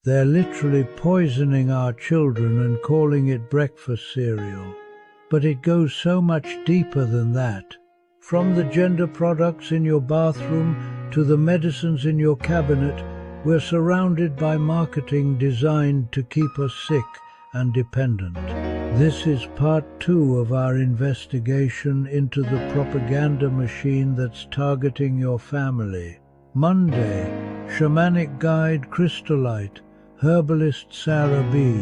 They're literally poisoning our children and calling it breakfast cereal. But it goes so much deeper than that. From the gender products in your bathroom to the medicines in your cabinet, we're surrounded by marketing designed to keep us sick and dependent. This is part 2 of our investigation into the propaganda machine that's targeting your family. Monday, shamanic guide Crystallite, herbalist Sarah B.,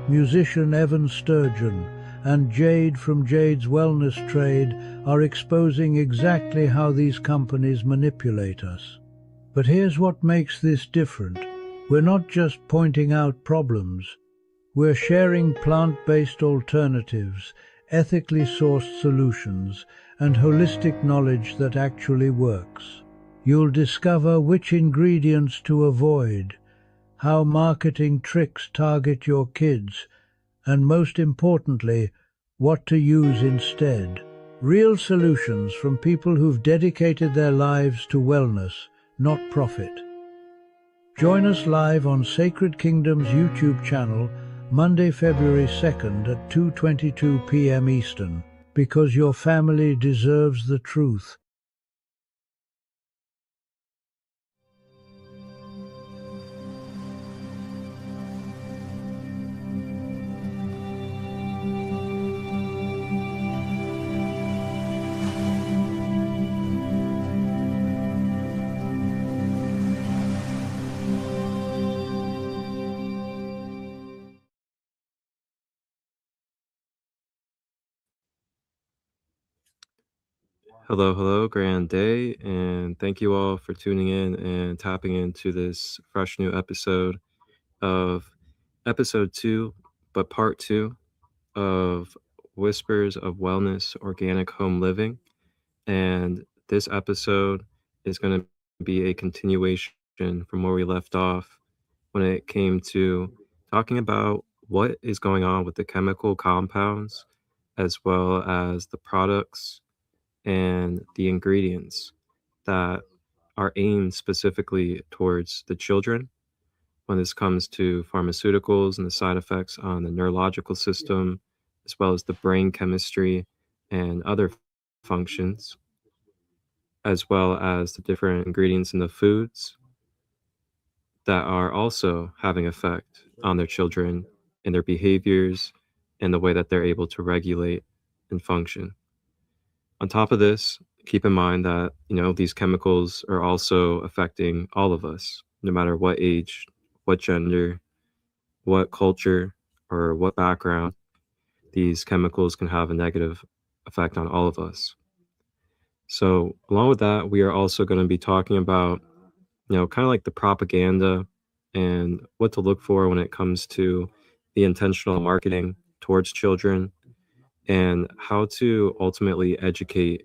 musician Evan Sturgeon, and Jade from Jade's Wellness Trade are exposing exactly how these companies manipulate us. But here's what makes this different. We're not just pointing out problems. We're sharing plant-based alternatives, ethically sourced solutions, and holistic knowledge that actually works. You'll discover which ingredients to avoid, how marketing tricks target your kids, and most importantly, what to use instead. Real solutions from people who've dedicated their lives to wellness, not profit. Join us live on Sacred Kingdom's YouTube channel, Monday, February 2nd at 2:22 p.m. Eastern, because your family deserves the truth. Hello, hello, grand day, and thank you all for tuning in and tapping into this fresh new episode of episode 2, but part 2 of Whispers of Wellness Organic Home Living. And this episode is going to be a continuation from where we left off when it came to talking about what is going on with the chemical compounds as well as the products and the ingredients that are aimed specifically towards the children when this comes to pharmaceuticals and the side effects on the neurological system, as well as the brain chemistry and other functions, as well as the different ingredients in the foods that are also having effect on their children and their behaviors and the way that they're able to regulate and function. On top of this, keep in mind that, these chemicals are also affecting all of us, no matter what age, what gender, what culture, or what background. These chemicals can have a negative effect on all of us. So, along with that, we are also going to be talking about, kind of like the propaganda and what to look for when it comes to the intentional marketing towards children and how to ultimately educate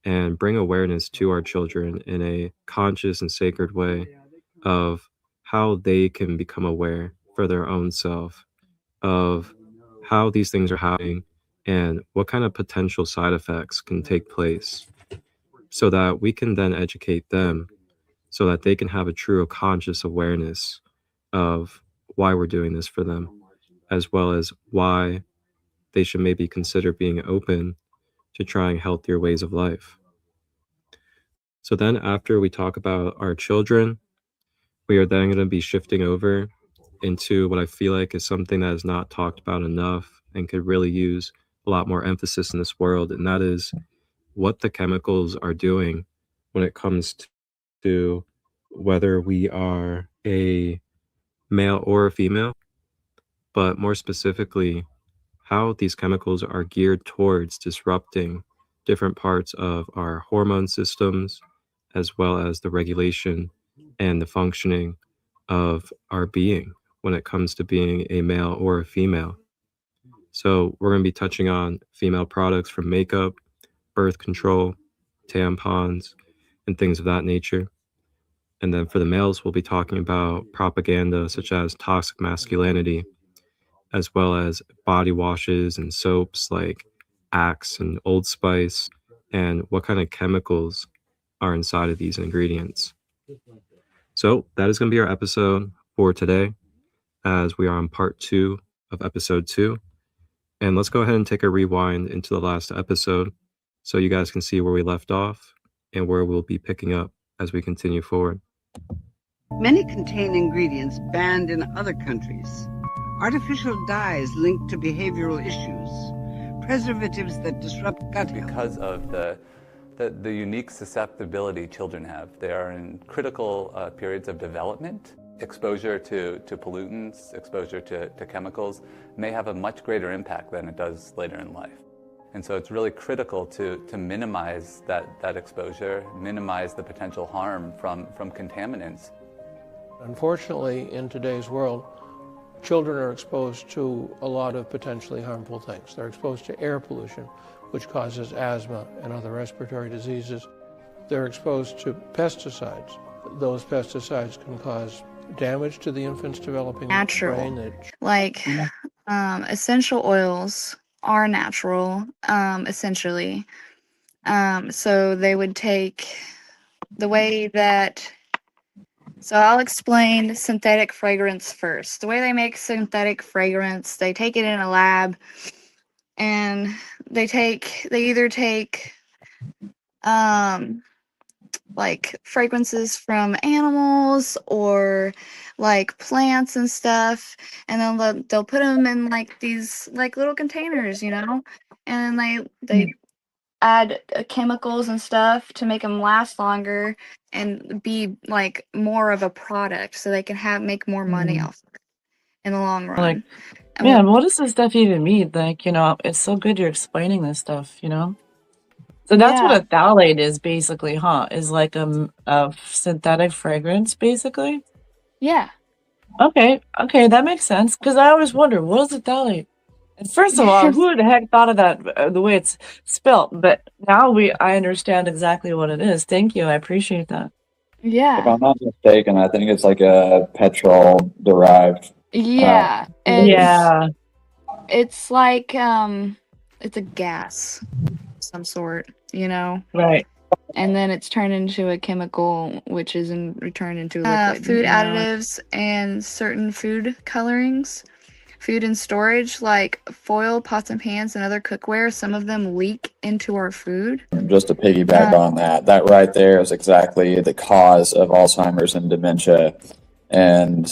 and bring awareness to our children in a conscious and sacred way of how they can become aware for their own self of how these things are happening and what kind of potential side effects can take place so that we can then educate them so that they can have a true conscious awareness of why we're doing this for them, as well as why they should maybe consider being open to trying healthier ways of life. So then after we talk about our children, we are then going to be shifting over into what I feel like is something that is not talked about enough and could really use a lot more emphasis in this world, and that is what the chemicals are doing when it comes to whether we are a male or a female, but more specifically, how these chemicals are geared towards disrupting different parts of our hormone systems, as well as the regulation and the functioning of our being when it comes to being a male or a female. So, we're going to be touching on female products from makeup, birth control, tampons, and things of that nature. And then for the males, we'll be talking about propaganda such as toxic masculinity, as well as body washes and soaps like Axe and Old Spice, and what kind of chemicals are inside of these ingredients. So that is going to be our episode for today. as we are on part 2 of episode 2. And let's go ahead and take a rewind into the last episode so you guys can see where we left off and where we'll be picking up as we continue forward. Many contain ingredients banned in other countries. Artificial dyes linked to behavioral issues. Preservatives that disrupt gut health. Because of the unique susceptibility children have. They are in critical periods of development. Exposure to pollutants, exposure to chemicals may have a much greater impact than it does later in life. And so it's really critical to minimize that exposure, minimize the potential harm from contaminants. Unfortunately, in today's world, children are exposed to a lot of potentially harmful things. They're exposed to air pollution, which causes asthma and other respiratory diseases. They're exposed to pesticides. Those pesticides can cause damage to the infant's developing brain. Like essential oils are natural, essentially. So they would take the way that, so I'll explain synthetic fragrance first. The way they make synthetic fragrance, they take it in a lab and they either take like fragrances from animals or like plants and stuff, and then they'll put them in like these like little containers, you know, and they add chemicals and stuff to make them last longer and be like more of a product, so they can make more money off of it in the long run. Like, man, what does this stuff even mean? Like, you know, it's so good you're explaining this stuff, you know? So that's what a phthalate is basically, huh? Is like a synthetic fragrance, basically? Yeah. Okay, that makes sense. Because I always wonder, what is a phthalate? And first of all, who the heck thought of that, the way it's spelt? But now I understand exactly what it is. Thank you, I appreciate that. Yeah. If I'm not mistaken, I think it's like a petrol-derived. Yeah. Yeah. It's like it's a gas of some sort, you know? Right. And then it's turned into a chemical, which is returned into liquid. Food additives and certain food colorings. Food and storage, like foil, pots and pans, and other cookware, some of them leak into our food. Just to piggyback on that right there is exactly the cause of Alzheimer's and dementia, and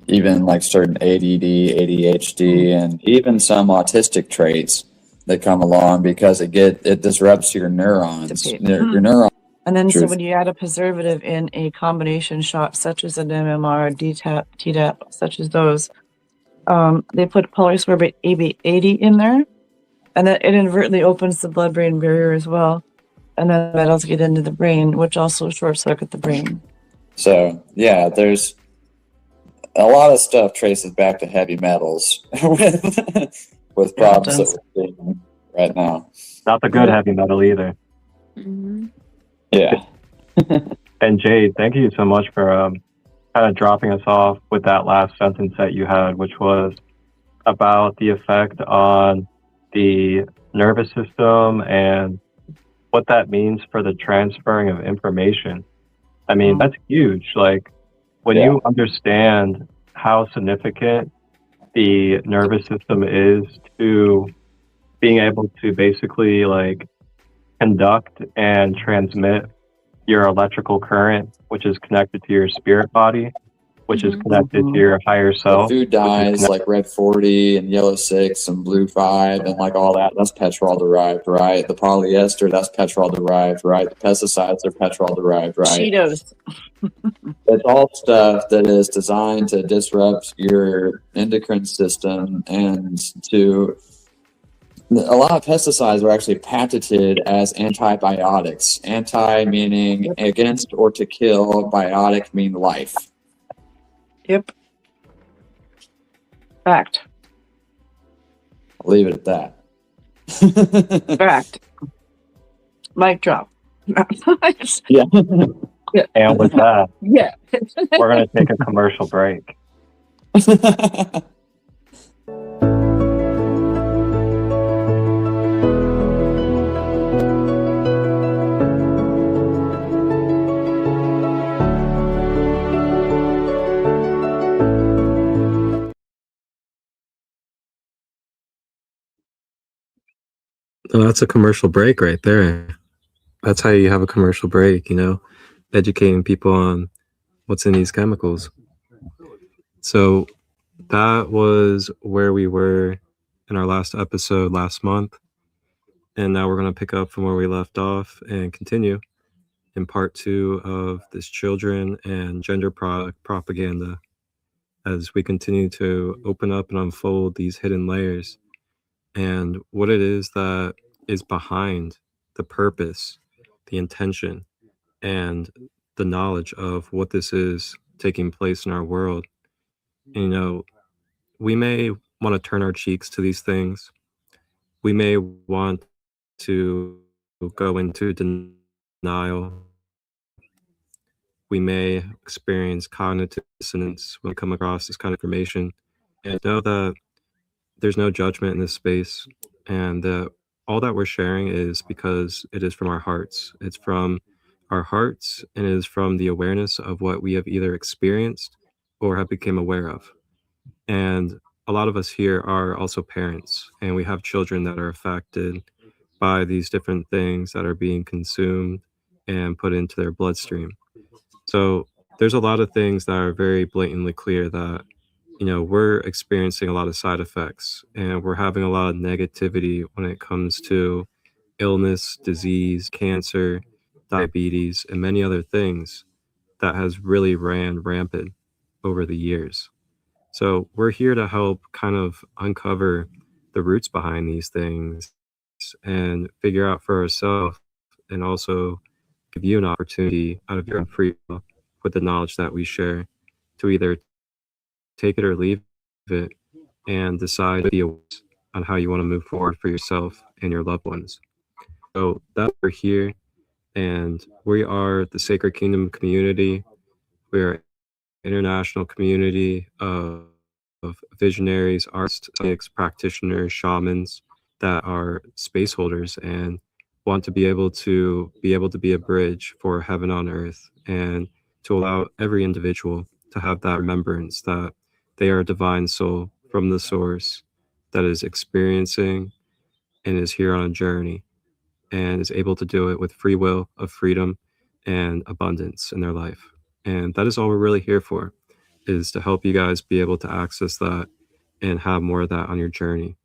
even like certain ADD, ADHD, and even some autistic traits that come along because it disrupts your neurons. Your neurons. And then so when you add a preservative in a combination shot, such as an MMR, DTAP, TDAP, such as those, they put polysorbate 80 in there, and then it inadvertently opens the blood-brain barrier as well, and then metals get into the brain, which also short-circuit the brain. So yeah, there's a lot of stuff traces back to heavy metals with problems that we're seeing right now. Not the good heavy metal either. Mm-hmm. Yeah. And Jade, thank you so much for kind of dropping us off with that last sentence that you had, which was about the effect on the nervous system and what that means for the transferring of information. I mean, that's huge. Like, when you understand how significant the nervous system is to being able to basically like conduct and transmit your electrical current, which is connected to your spirit body, which is connected to your higher self. The food dyes like red 40 and yellow 6 and blue 5 and like all that, that's petrol derived, right? The polyester, that's petrol derived, right? The pesticides are petrol derived, right? Cheetos. It's all stuff that is designed to disrupt your endocrine system and to... A lot of pesticides are actually patented as antibiotics. Anti meaning against or to kill, biotic mean life. Yep. Fact. I'll leave it at that. Fact. Mic drop. Yeah. And with that, we're going to take a commercial break. Oh, that's a commercial break right there. That's how you have a commercial break, educating people on what's in these chemicals. So that was where we were in our last episode last month. And now we're going to pick up from where we left off and continue in part 2 of this children and gender propaganda as we continue to open up and unfold these hidden layers and what it is that is behind the purpose, the intention, and the knowledge of what this is taking place in our world. And, we may want to turn our cheeks to these things. We may want to go into denial. We may experience cognitive dissonance when we come across this kind of information. And know that there's no judgment in this space, and that all that we're sharing is because it is from our hearts. It's from our hearts, and it is from the awareness of what we have either experienced or have become aware of. And a lot of us here are also parents, and we have children that are affected by these different things that are being consumed and put into their bloodstream. So there's a lot of things that are very blatantly clear that, we're experiencing a lot of side effects and we're having a lot of negativity when it comes to illness, disease, cancer, diabetes, and many other things that has really ran rampant over the years. So we're here to help kind of uncover the roots behind these things and figure out for ourselves, and also give you an opportunity out of your own free will with the knowledge that we share to either take it or leave it and decide on how you want to move forward for yourself and your loved ones. So that we're here, and we are the Sacred Kingdom community. We are an international community of visionaries, artists, practitioners, shamans that are space holders and want to be able to be a bridge for heaven on earth, and to allow every individual to have that remembrance that they are a divine soul from the source that is experiencing and is here on a journey and is able to do it with free will of freedom and abundance in their life. And that is all we're really here for, is to help you guys be able to access that and have more of that on your journey.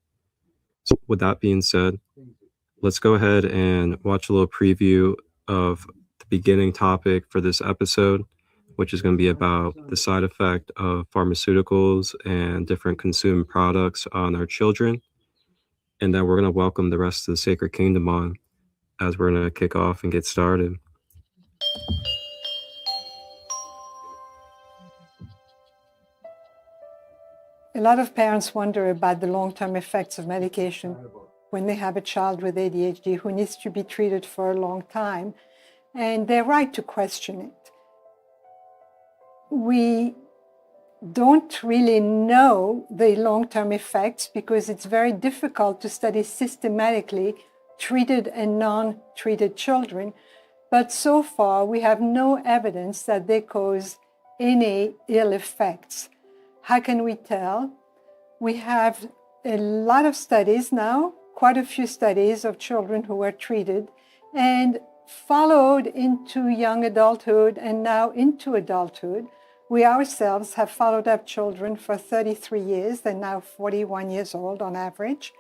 So with that being said, let's go ahead and watch a little preview of the beginning topic for this episode, which is going to be about the side effect of pharmaceuticals and different consumed products on our children. And then we're going to welcome the rest of the Sacred Kingdom on as we're going to kick off and get started. A lot of parents wonder about the long-term effects of medication when they have a child with ADHD who needs to be treated for a long time, and they're right to question it. We don't really know the long-term effects because it's very difficult to study systematically treated and non-treated children, but so far we have no evidence that they cause any ill effects. How can we tell? We have a lot of studies now, quite a few studies of children who were treated and followed into young adulthood and now into adulthood. We ourselves have followed up children for 33 years. They're now 41 years old on average.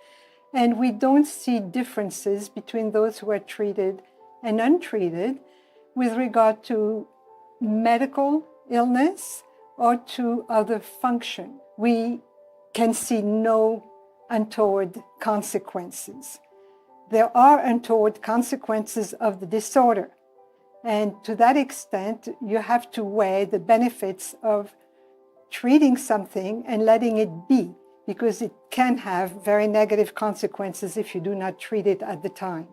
And we don't see differences between those who are treated and untreated with regard to medical illness or to other function. We can see no untoward consequences. There are untoward consequences of the disorder. And to that extent, you have to weigh the benefits of treating something and letting it be, because it can have very negative consequences if you do not treat it at the time.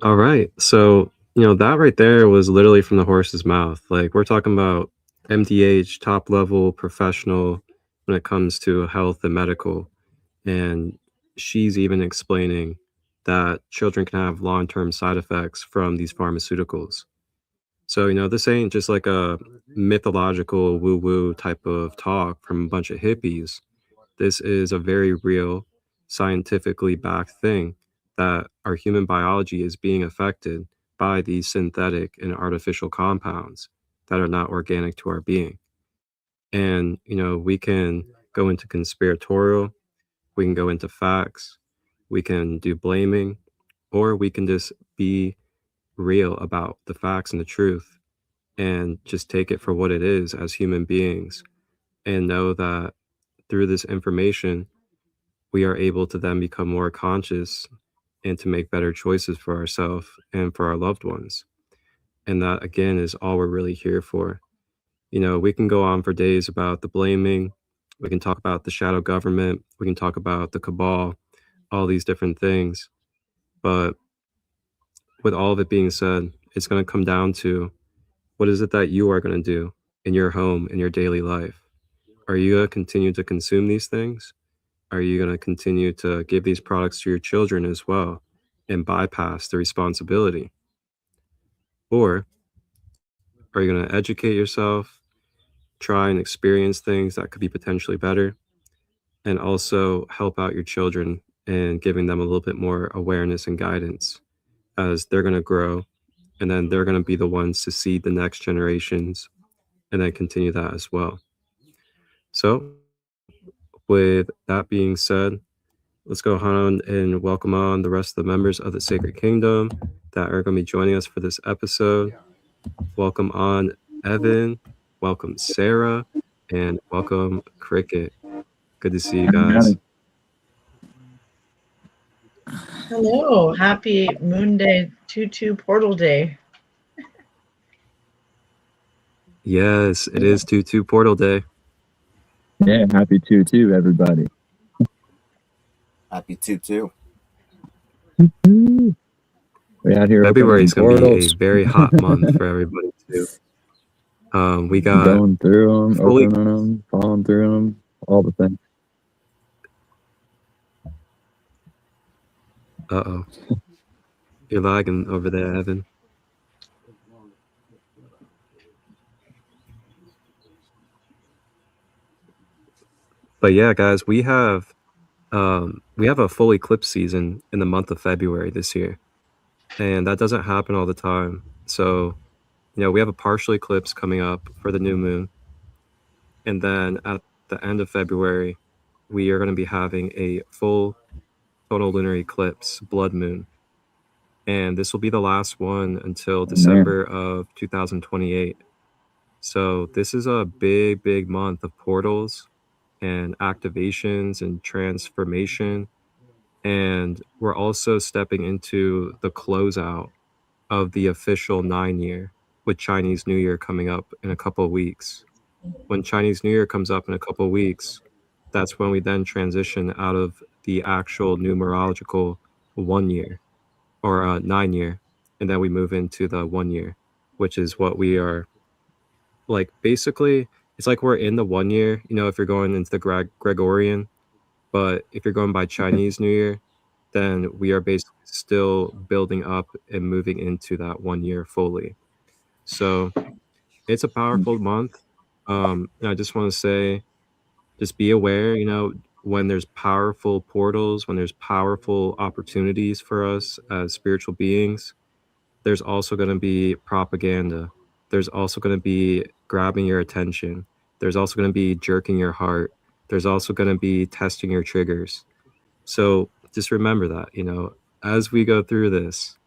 All right. So, that right there was literally from the horse's mouth. Like, we're talking about MDH, top level professional when it comes to health and medical. And she's even explaining that children can have long-term side effects from these pharmaceuticals. So, this ain't just like a mythological woo woo type of talk from a bunch of hippies. This is a very real, scientifically backed thing that our human biology is being affected by these synthetic and artificial compounds that are not organic to our being. And, we can go into conspiratorial, we can go into facts, we can do blaming, or we can just be real about the facts and the truth and just take it for what it is as human beings and know that through this information, we are able to then become more conscious and to make better choices for ourselves and for our loved ones. And that, again, is all we're really here for. We can go on for days about the blaming. We can talk about the shadow government. We can talk about the cabal, all these different things. But with all of it being said, it's going to come down to what is it that you are going to do in your home, in your daily life? Are you going to continue to consume these things? Are you going to continue to give these products to your children as well and bypass the responsibility? Or are you going to educate yourself, try and experience things that could be potentially better, and also help out your children and giving them a little bit more awareness and guidance as they're going to grow, and then they're going to be the ones to seed the next generations and then continue that as well. So, with that being said, let's go on and welcome on the rest of the members of the Sacred Kingdom that are going to be joining us for this episode. Welcome on Evan, welcome Sarah, and welcome Cricket. Good to see you guys. Hello, happy Moon Day 2-2 Portal Day. Yes, it is 2-2 Portal Day. Yeah, happy 2-2, everybody. Happy 2-2. We out here. February is going to be a very hot month for everybody too. We got going through them, opening them, falling through them, all the things. Uh-oh. You're lagging over there, Evan. But yeah, guys, we have a full eclipse season in the month of February this year. And that doesn't happen all the time. So, we have a partial eclipse coming up for the new moon. And then at the end of February, we are going to be having a full total lunar eclipse, blood moon. And this will be the last one until December of 2028. So this is a big, big month of portals and activations and transformation. And we're also stepping into the closeout of the official 9-year with Chinese New Year coming up in a couple of weeks. When Chinese New Year comes up in a couple of weeks, that's when we then transition out of the actual numerological 1 year or 9-year, and then we move into the 1 year, which is what we are like. Basically, it's like we're in the 1 year, if you're going into the Gregorian, but if you're going by Chinese New Year, then we are basically still building up and moving into that 1 year fully. So it's a powerful month. And I just want to say, just be aware, when there's powerful portals, when there's powerful opportunities for us as spiritual beings, there's also going to be propaganda. There's also going to be grabbing your attention. There's also going to be jerking your heart. There's also going to be testing your triggers. So just remember that, as we go through this,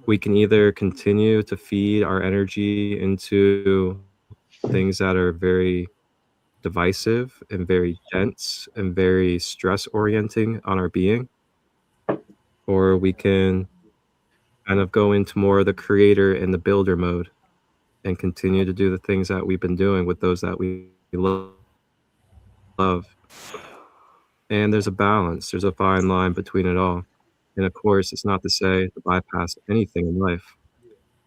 we can either continue to feed our energy into things that are very divisive and very dense and very stress orienting on our being, or we can kind of go into more of the creator and the builder mode and continue to do the things that we've been doing with those that we love. And there's a balance, there's a fine line between it all. And of course, it's not to say to bypass anything in life,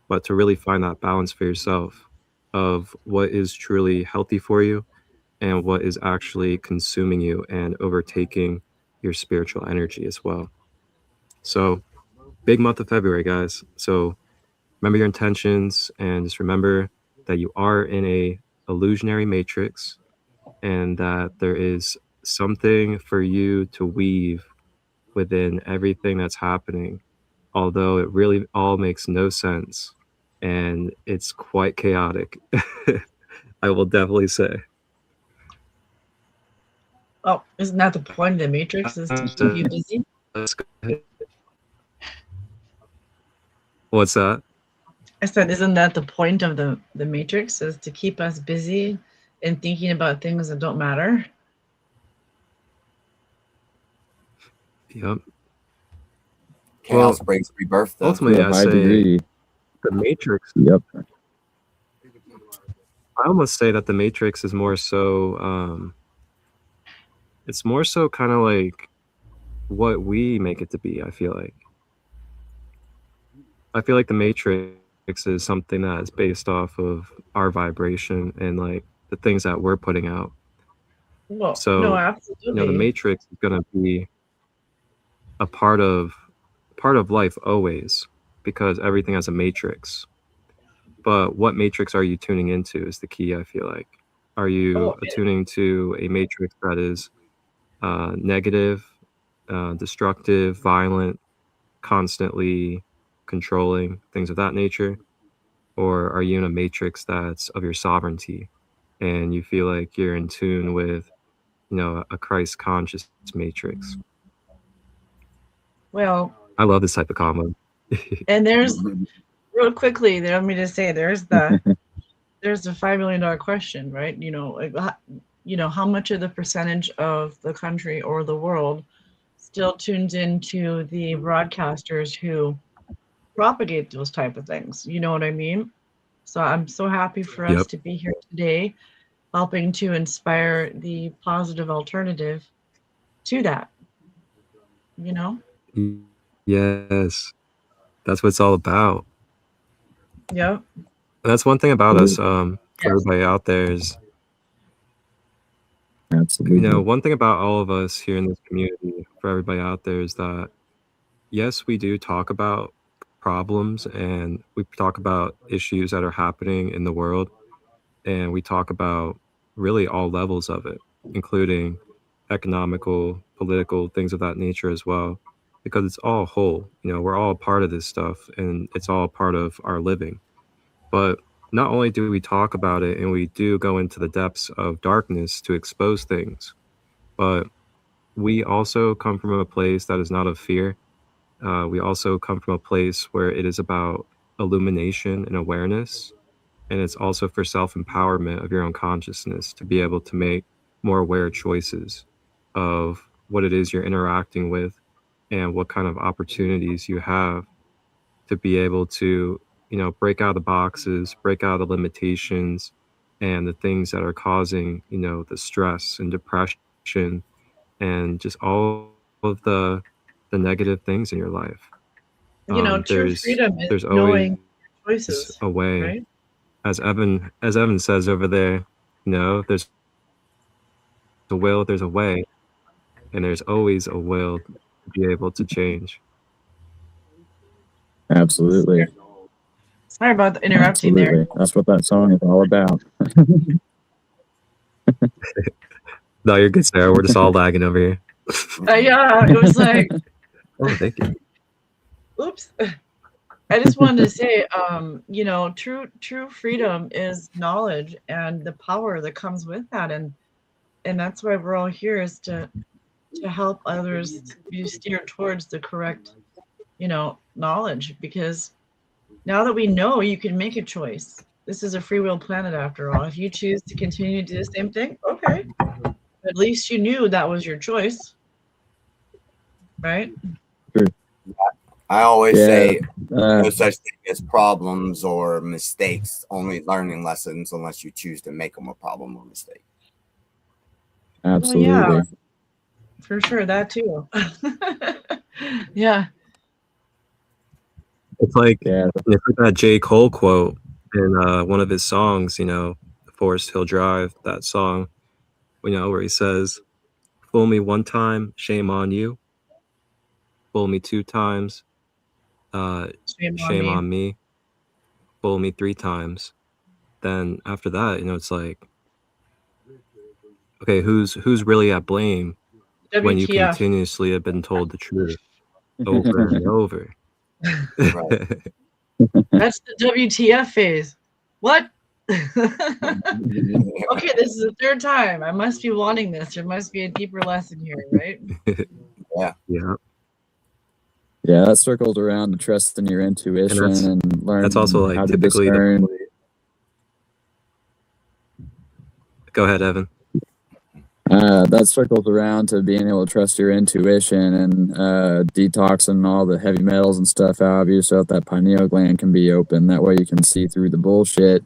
but to really find that balance for yourself of what is truly healthy for you and what is actually consuming you and overtaking your spiritual energy as well. So big month of February, guys. So remember your intentions, and just remember that you are in a illusionary matrix, and that there is something for you to weave within everything that's happening, although it really all makes no sense and it's quite chaotic. I will definitely say. Oh, isn't that the point of the Matrix, is to keep you busy? What's that? I said, isn't that the point of the Matrix, is to keep us busy and thinking about things that don't matter? Yep. Chaos brings rebirth, though. Ultimately, To a I high say degree. the Matrix. Yep. I almost say that the Matrix is more so, it's more so kind of like what we make it to be, I feel like. I feel like the Matrix is something that is based off of our vibration and like the things that we're putting out. Well, So, no, you know, the absolutely. Matrix is going to be a part of life always, because everything has a matrix. But what matrix are you tuning into is the key, I feel like. Are you Oh, attuning to a matrix that is negative, destructive, violent, constantly controlling, things of that nature? Or are you in a matrix that's of your sovereignty and you feel like you're in tune with, you know, a Christ conscious matrix? well, I love this type of combo. and there's, real quickly, there, let me just say, there's the $5 million question, right? You know, like, you know, how much of the percentage of the country or the world still tunes into the broadcasters who propagate those type of things? You know what I mean? So I'm so happy for us Yep. to be here today, helping to inspire the positive alternative to that, you know? Yes. That's what it's all about. Yep. And that's one thing about us, for Yes. everybody out there is, you Absolutely. know, one thing about all of us here in this community, for everybody out there, is that yes, we do talk about problems and we talk about issues that are happening in the world, and we talk about really all levels of it, including economical, political, things of that nature as well, because it's all whole. You know, we're all a part of this stuff and it's all part of our living. But not only do we talk about it and we do go into the depths of darkness to expose things, but we also come from a place that is not of fear. We also come from a place where it is about illumination and awareness. And it's also for self empowerment of your own consciousness to be able to make more aware choices of what it is you're interacting with and what kind of opportunities you have to be able to, you know, break out of the boxes, break out of the limitations and the things that are causing, you know, the stress and depression and just all of the negative things in your life. You know, true freedom is There's always knowing choices, a way. right? As Evan says over there, you know, there's a will, there's a way, and there's always a will to be able to change. Absolutely. Sorry about interrupting Absolutely. there. That's what that song is all about. No, you're good, Sarah. We're just all lagging over here. Yeah, it was like, Oh, thank you. oops. I just wanted to say, you know, true freedom is knowledge and the power that comes with that, and that's why we're all here, is to help others be steered towards the correct, you know, knowledge. Because now that we know, you can make a choice. This is a free will planet, after all. If you choose to continue to do the same thing, okay, at least you knew that was your choice, right? I always say Uh, no such thing as problems or mistakes, only learning lessons unless you choose to make them a problem or mistake. absolutely. Well, yeah, for sure, that too. Yeah. It's like, Yeah. it's like that J. Cole quote in one of his songs, you know, Forest Hill Drive, that song, you know, where he says, "Fool me one time, shame on you. Fool me two times, Shame shame on me. on me. fool me 3 times, then after that, it's like, okay, who's really at blame when you WTF. continuously have been told the truth over and over? Right. That's the WTF phase. What? Okay, this is the 3rd time. I must be wanting this. There must be a deeper lesson here, right? Yeah. Yeah. Yeah, that circles around to trust in your intuition and learn That's also like how to typically discern. Go ahead, Evan. That circles around to being able to trust your intuition and detoxing all the heavy metals and stuff out of you so that pineal gland can be open. That way you can see through the bullshit.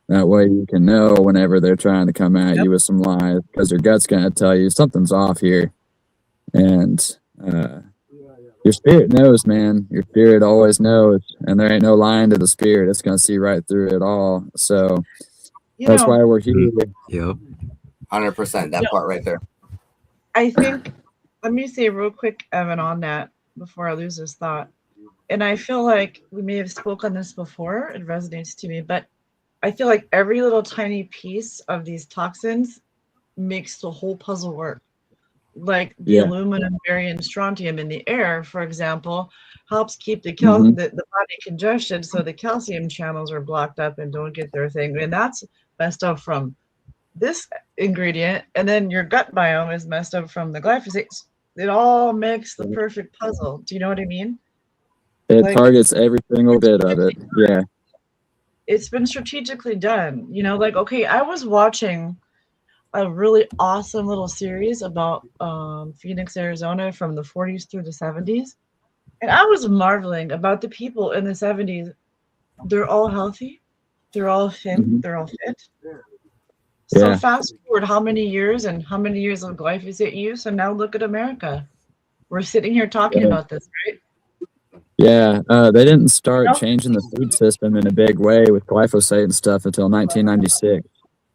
That way you can know whenever they're trying to come at you with some lies, because your gut's going to tell you something's off here. And your spirit knows, man. Your spirit always knows. And there ain't no lying to the spirit. It's going to see right through it all. So that's why we're here. Yep. 100%. That part right there. I think, let me say real quick, Evan, on that before I lose this thought. And I feel like we may have spoken on this before. It resonates to me, but I feel like every little tiny piece of these toxins makes the whole puzzle work. Like the aluminum, barium, strontium in the air, for example, helps keep the body congested, so the calcium channels are blocked up and don't get their thing. And that's messed up from this ingredient, and then your gut biome is messed up from the glyphosate. It all makes the perfect puzzle. Do you know what I mean? It targets every single bit of it. Yeah. It's been strategically done. Like, okay, I was watching a really awesome little series about Phoenix, Arizona from the 40s through the 70s. And I was marveling about the people in the 70s. They're all healthy. They're all thin. They're all fit. So fast forward how many years and how many years of glyphosate use, and now look at America. We're sitting here talking about this, right? Yeah, they didn't start changing the food system in a big way with glyphosate and stuff until 1996,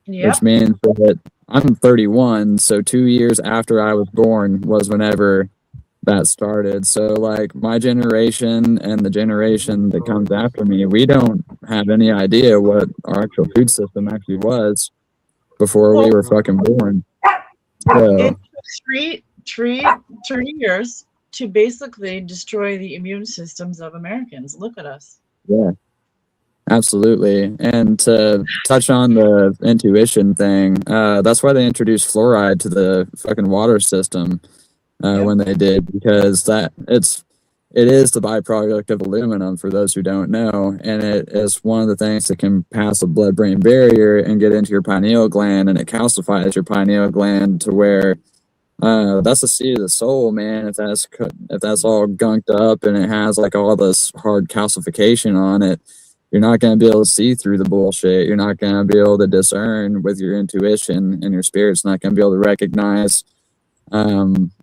which means that I'm 31, so 2 years after I was born was whenever that started. So, like, my generation and the generation that comes after me, we don't have any idea what our actual food system actually was before we were fucking born. So, it took three years to basically destroy the immune systems of Americans. Look at us. Yeah, absolutely. And to touch on the intuition thing, that's why they introduced fluoride to the fucking water system when they did, because it is the byproduct of aluminum, for those who don't know, and it is one of the things that can pass the blood-brain barrier and get into your pineal gland, and it calcifies your pineal gland to where that's the seat of the soul, man. If that's all gunked up and it has like all this hard calcification on it, you're not going to be able to see through the bullshit. You're not going to be able to discern with your intuition, and your spirit's not going to be able to recognize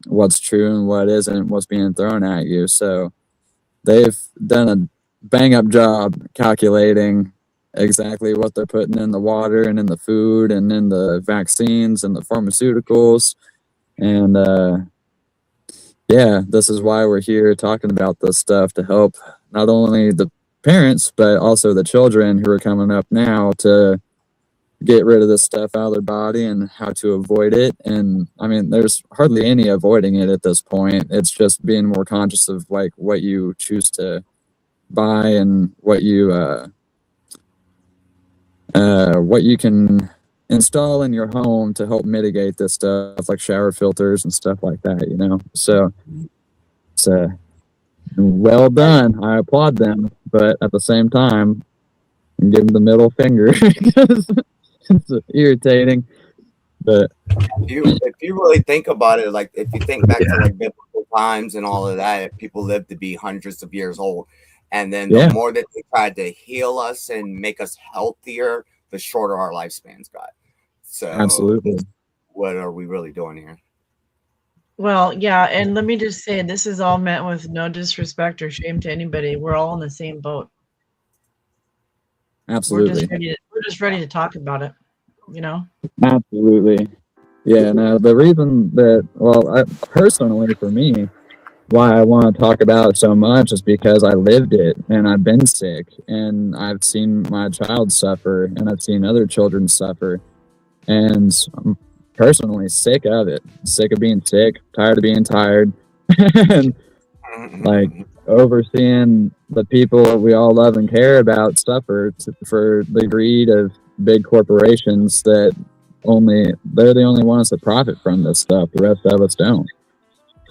what's true and what isn't, what's being thrown at you. So they've done a bang up job calculating exactly what they're putting in the water and in the food and in the vaccines and the pharmaceuticals. And this is why we're here talking about this stuff, to help not only the parents but also the children who are coming up now to get rid of this stuff out of their body and how to avoid it. And I mean, there's hardly any avoiding it at this point. It's just being more conscious of like what you choose to buy and what you can install in your home to help mitigate this stuff, like shower filters and stuff like that, So it's well done. I applaud them, but at the same time, I'm giving the middle finger because it's irritating. But if you really think about it, like if you think back to like biblical times and all of that, people lived to be hundreds of years old, and then the more that they tried to heal us and make us healthier, the shorter our lifespans got. So absolutely, what are we really doing here? Well, yeah, and let me just say, this is all meant with no disrespect or shame to anybody. We're all in the same boat. Absolutely, we're just ready to talk about it. Absolutely, yeah. No, the reason that, personally for me, why I want to talk about it so much is because I lived it and I've been sick and I've seen my child suffer and I've seen other children suffer, and I'm personally sick of it, sick of being sick, tired of being tired, and like overseeing the people that we all love and care about suffer for the greed of big corporations that they're the only ones that profit from this stuff. The rest of us don't.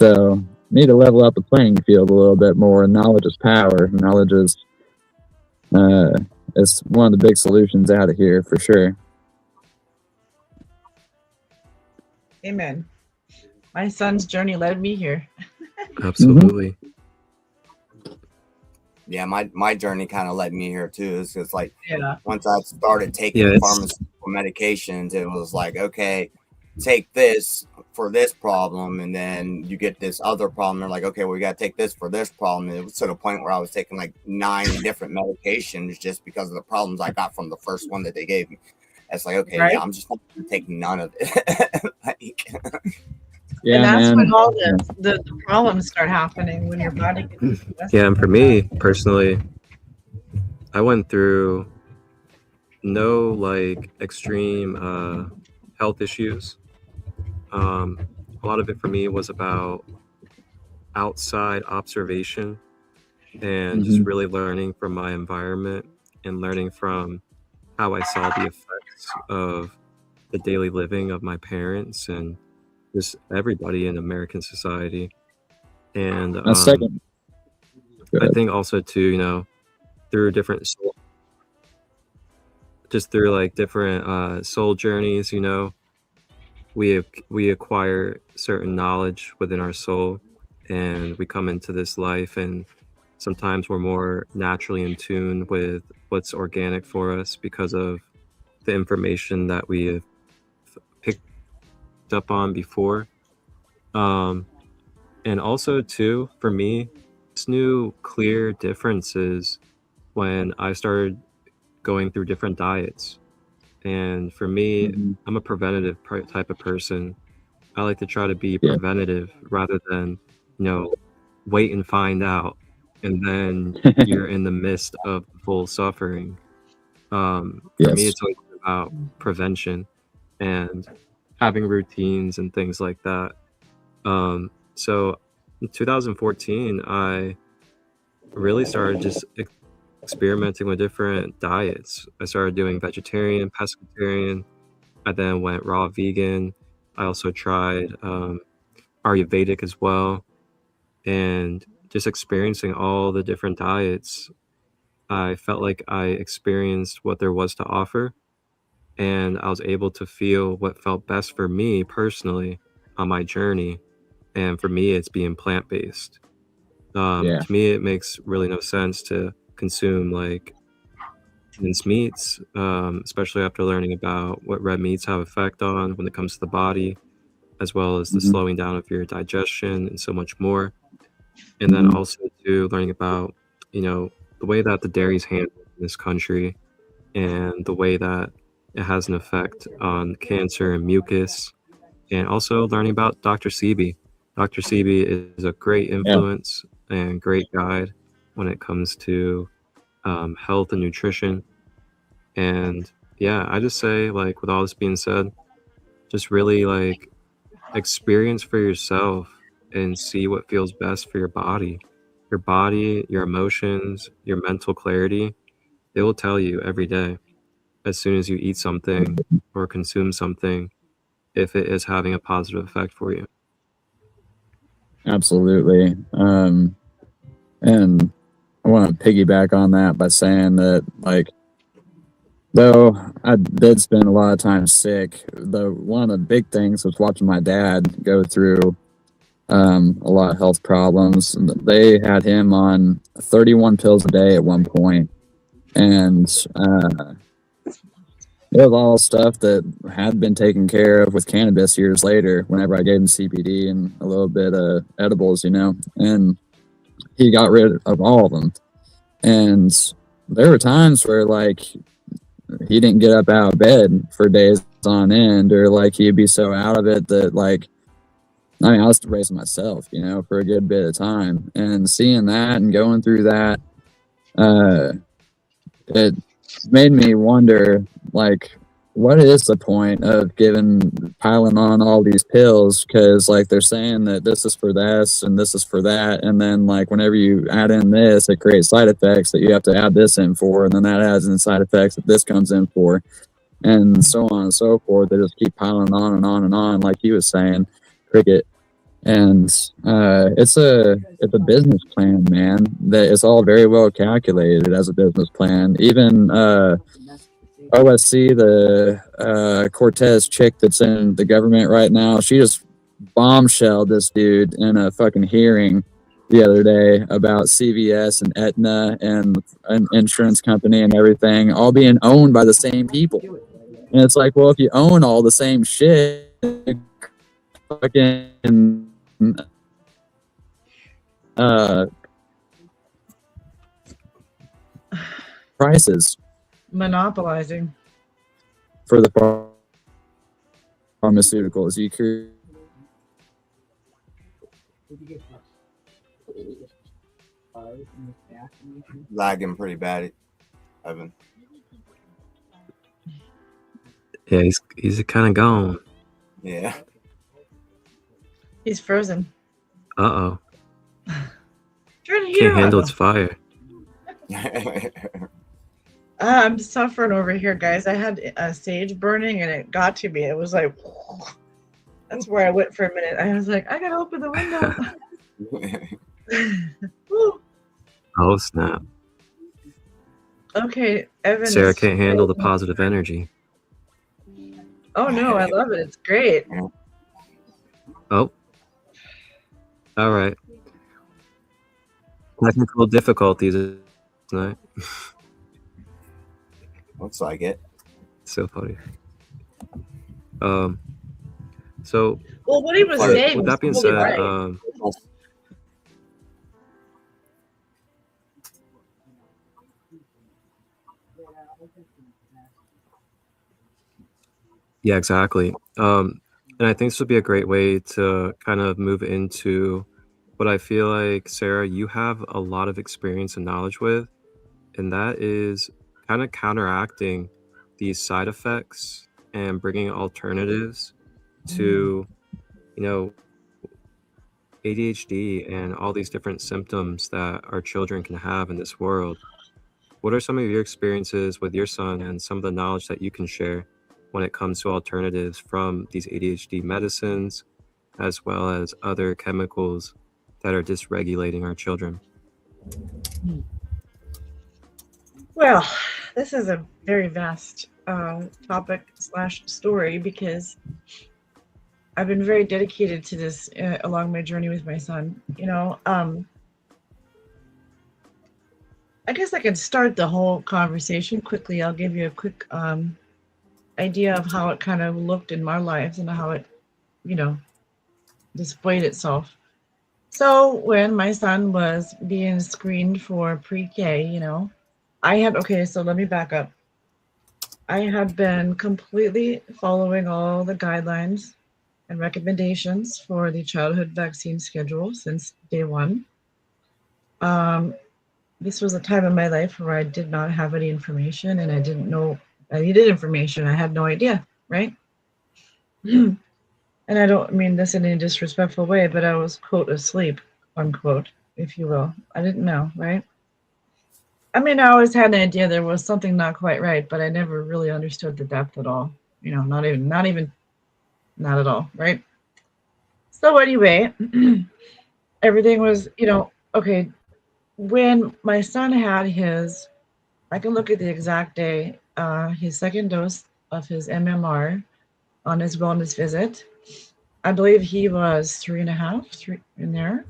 So need to level up the playing field a little bit more. Knowledge is power. Knowledge is one of the big solutions out of here for sure. Amen. My son's journey led me here. Absolutely. Yeah, my journey kind of led me here too. It's just like, Yeah. once I started taking pharmaceutical medications, it was like, okay, take this for this problem, and then you get this other problem. They're like, okay, well, we got to take this for this problem. And it was to the point where I was taking like 9 different medications just because of the problems I got from the first one that they gave me. It's like, okay, yeah, I'm just not going to take none of it. Yeah, and that's man. when all the problems start happening, when your body gets Yeah, and for me personally, I went through no like extreme health issues. A lot of it for me was about outside observation and just really learning from my environment and learning from how I saw the effects of the daily living of my parents and just everybody in American society. And A second. I think also too, through different different soul journeys, we acquire certain knowledge within our soul, and we come into this life, and sometimes we're more naturally in tune with what's organic for us because of the information that we have picked up on before. And also too, for me, this new clear differences when I started going through different diets. And for me, I'm a preventative type of person. I like to try to be preventative rather than, wait and find out. And then you're in the midst of full suffering. For me, it's always about prevention and having routines and things like that. So in 2014, I really started just experimenting with different diets. I started doing vegetarian, pescatarian. I then went raw vegan. I also tried Ayurvedic as well. And just experiencing all the different diets, I felt like I experienced what there was to offer. And I was able to feel what felt best for me personally on my journey. And for me, it's being plant-based. To me, it makes really no sense to consume like minced meats, especially after learning about what red meats have effect on when it comes to the body, as well as the slowing down of your digestion and so much more. And then also too, learning about, the way that the dairy is handled in this country and the way that it has an effect on cancer and mucus, and also learning about Dr. Sebi. Dr. Sebi is a great influence and great guide when it comes to health and nutrition. And yeah, I just say, like, with all this being said, just really like experience for yourself and see what feels best for your body, your emotions, your mental clarity. They will tell you every day as soon as you eat something or consume something if it is having a positive effect for you. Absolutely. And I want to piggyback on that by saying that, like, though I did spend a lot of time sick, one of the big things was watching my dad go through a lot of health problems. They had him on 31 pills a day at one point, and it was all stuff that had been taken care of with cannabis years later, whenever I gave him CBD and a little bit of edibles, and he got rid of all of them. And there were times where, like, he didn't get up out of bed for days on end, or like he'd be so out of it that, like, I mean, I was raising myself, you know, for a good bit of time, and seeing that and going through that, it made me wonder, like, what is the point of piling on all these pills? Because, like, they're saying that this is for this and this is for that, and then, like, whenever you add in this, it creates side effects that you have to add this in for, and then that adds in side effects that this comes in for, and so on and so forth. They just keep piling on and on and on, like he was saying, cricket. And it's a business plan, man. That it's all very well calculated as a business plan. Even OSC, the Cortez chick that's in the government right now, she just bombshelled this dude in a fucking hearing the other day about CVS and Aetna and an insurance company and everything all being owned by the same people. And it's like, well, if you own all the same shit, fucking prices Monopolizing. for the pharmaceuticals. You could Lagging pretty bad, Evan. Yeah, he's kind of gone. Yeah. He's frozen. Uh-oh. Turn the heater Can't handle on. its fire. I'm suffering over here, guys. I had a sage burning and it got to me. It was like, that's where I went for a minute. I was like, I gotta open the window. Woo. Oh, snap. Okay, Evan. Sarah is can't handle the frozen. positive energy. Oh no, I love it. It's great. Oh. All right. Technical difficulties tonight. Looks like it. So funny. So Well, what he was saying with was that being totally said, right. yeah, exactly. And I think this would be a great way to kind of move into what I feel like, Sarah, you have a lot of experience and knowledge with, and that is kind of counteracting these side effects and bringing alternatives to, you know, ADHD and all these different symptoms that our children can have in this world. What are some of your experiences with your son and some of the knowledge that you can share when it comes to alternatives from these ADHD medicines, as well as other chemicals that are dysregulating our children? Well, this is a very vast topic / story because I've been very dedicated to this along my journey with my son. You know, I guess I can start the whole conversation quickly. I'll give you a quick idea of how it kind of looked in my life and how it, you know, displayed itself. So when my son was being screened for pre-K, you know, so let me back up. I had been completely following all the guidelines and recommendations for the childhood vaccine schedule since day one. This was a time in my life where I did not have any information and I didn't know I needed information. I had no idea, right? And I don't mean this in a disrespectful way, but I was, quote, asleep, unquote, if you will. I didn't know, right? I mean, I always had an idea there was something not quite right, but I never really understood the depth at all. You know, not at all, right? So anyway, everything was, you know, okay. When my son had I can look at the exact day, his second dose of his MMR on his wellness visit. I believe he was 3.5 in there.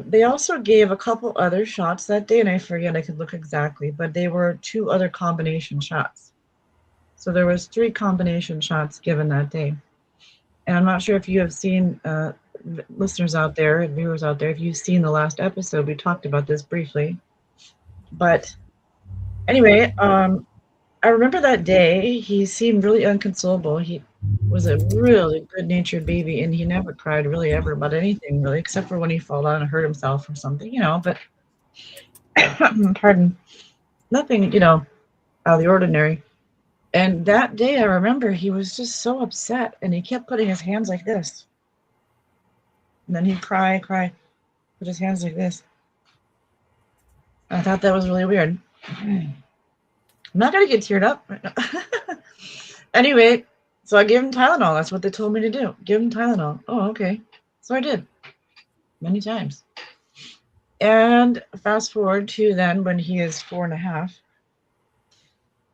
They also gave a couple other shots that day, and I forget, I could look exactly, but they were 2 other combination shots. So there was 3 combination shots given that day. And I'm not sure if you have seen, listeners out there and viewers out there, if you've seen the last episode, we talked about this briefly. But anyway, I remember that day, he seemed really inconsolable. He was a really good-natured baby, and he never cried really ever about anything, really, except for when he fell down and hurt himself or something, but pardon, nothing, out of the ordinary. And that day, I remember he was just so upset, and he kept putting his hands like this. And then he'd cry, put his hands like this. I thought that was really weird. I'm not going to get teared up right now. Anyway, so I gave him Tylenol. That's what they told me to do. Give him Tylenol. Oh, okay. So I did. Many times. And fast forward to then when he is 4.5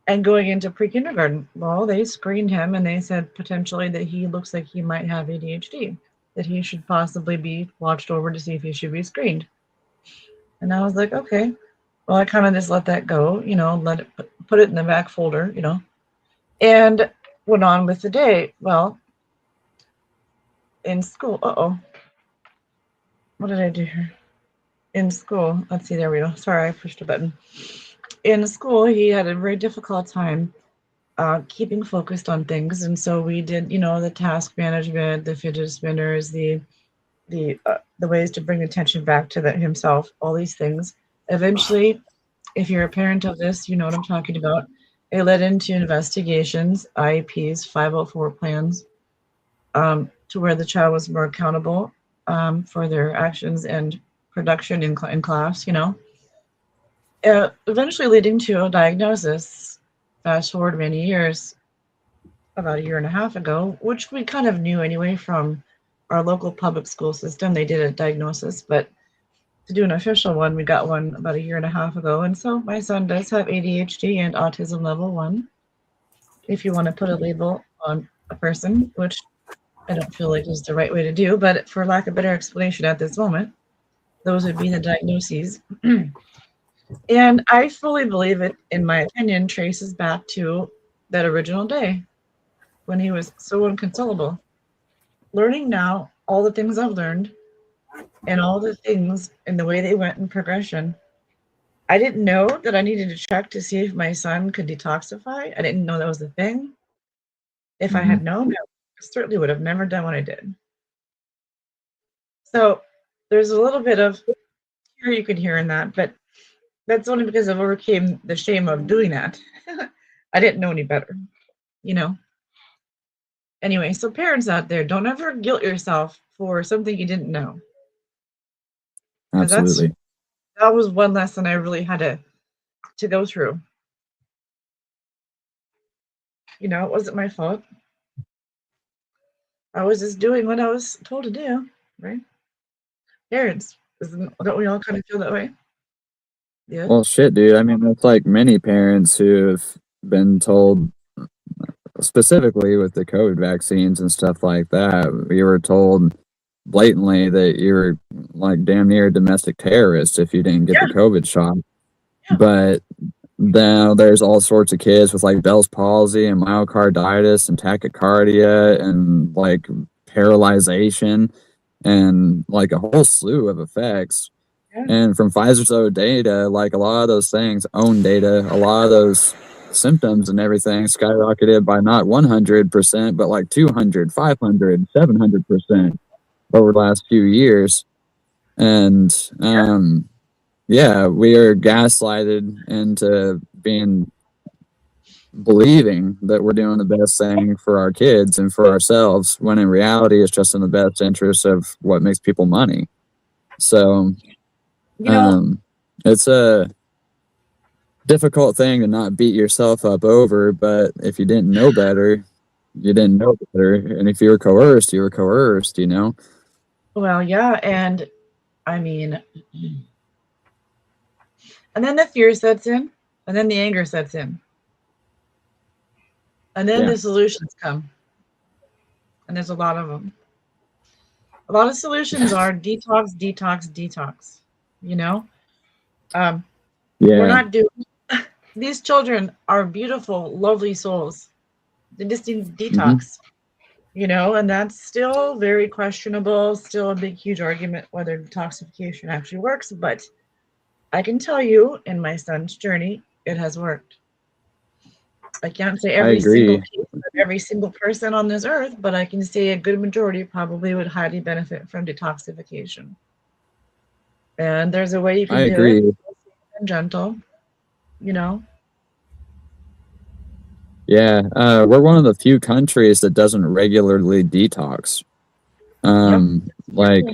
and going into pre-kindergarten. Well, they screened him and they said potentially that he looks like he might have ADHD, that he should possibly be watched over to see if he should be screened. And I was like, okay. Well, I kind of just let that go, let it put it in the back folder, and went on with the day. Well, in school, what did I do here? In school, let's see, there we go. Sorry, I pushed a button. In school, he had a very difficult time keeping focused on things, and so we did, the task management, the fidget spinners, the ways to bring attention back to himself, all these things. Eventually, if you're a parent of this, you know what I'm talking about. It led into investigations, IEPs, 504 plans, to where the child was more accountable for their actions and production in class, eventually leading to a diagnosis. Fast forward many years, about 1.5 years ago, which we kind of knew anyway from our local public school system. They did a diagnosis, but to do an official one, we got one about 1.5 years ago. And so my son does have ADHD and autism level 1, if you want to put a label on a person, which I don't feel like is the right way to do, but for lack of better explanation at this moment, those would be the diagnoses. And I fully believe it, in my opinion, traces back to that original day when he was so inconsolable. Learning now all the things I've learned and all the things and the way they went in progression. I didn't know that I needed to check to see if my son could detoxify. I didn't know that was a thing. If I had known, I certainly would have never done what I did. So there's a little bit of here you could hear in that, but that's only because I've overcame the shame of doing that. I didn't know any better, Anyway, so parents out there, don't ever guilt yourself for something you didn't know. Absolutely. That was one lesson I really had to go through. It wasn't my fault. I was just doing what I was told to do, right? Parents, don't we all kind of feel that way? Yeah. Well, shit, dude. I mean, it's like many parents who have been told, specifically with the COVID vaccines and stuff like that, we were told blatantly that you were like damn near a domestic terrorist if you didn't get the COVID shot. Yeah. But then there's all sorts of kids with like Bell's palsy and myocarditis and tachycardia and like paralyzation and like a whole slew of effects. Yeah. And from Pfizer's own data, like a lot of those things, own data, a lot of those symptoms and everything skyrocketed by not 100%, but like 200, 500, 700% over the last few years. And we are gaslighted into believing that we're doing the best thing for our kids and for ourselves, when in reality it's just in the best interest of what makes people money. So it's a difficult thing to not beat yourself up over, but if you didn't know better, you didn't know better. And if you were coerced, you were coerced, Well, yeah, and I mean, and then the fear sets in, and then the anger sets in. And then the solutions come. And there's a lot of them. A lot of solutions are detox, detox, detox. We're not doing. These children are beautiful, lovely souls. They just need detox. And that's still very questionable, still a big, huge argument whether detoxification actually works. But I can tell you, in my son's journey, it has worked. I can't say I every single agree. case of every single person on this earth, but I can say a good majority probably would highly benefit from detoxification. And there's a way you I can do it, agree. and gentle, you know. Yeah, we're one of the few countries that doesn't regularly detox. Like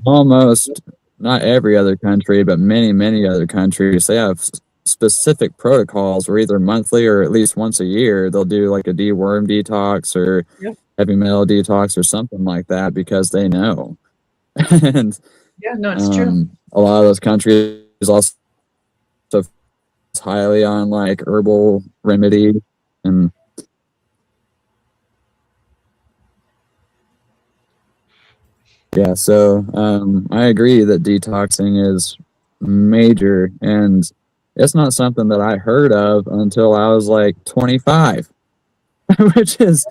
almost not every other country, but many other countries, they have specific protocols where either monthly or at least once a year they'll do like a deworm detox or Yep. heavy metal detox or something like that because they know. And Yeah, no, it's true. a lot of those countries also highly on like herbal remedy and yeah, so I agree that detoxing is major, and it's not something that I heard of until I was like 25, which is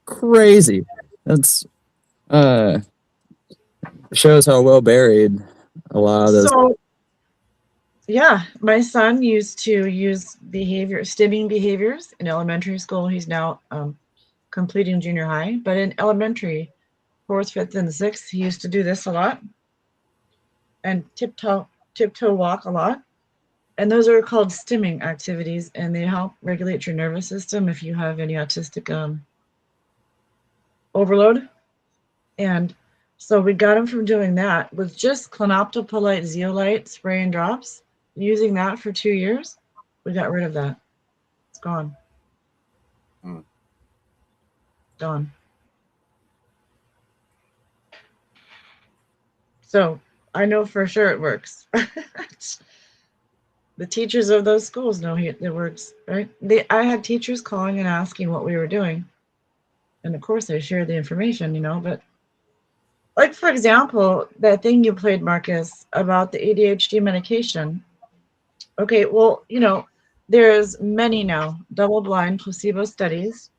crazy. That's shows how well buried a lot of this. So yeah, my son used to use stimming behaviors in elementary school. He's now completing junior high, but in elementary, 4th, 5th, and 6th, he used to do this a lot and tiptoe walk a lot. And those are called stimming activities, and they help regulate your nervous system if you have any autistic overload. And so we got him from doing that with just clinoptopolite zeolite spray and drops. Using that for 2 years, we got rid of that. It's gone. Gone. So I know for sure it works. The teachers of those schools know it works, right? I had teachers calling and asking what we were doing. And of course I shared the information, you know, but like, for example, that thing you played, Marcus, about the ADHD medication. Okay, well, you know, there's many now double-blind placebo studies,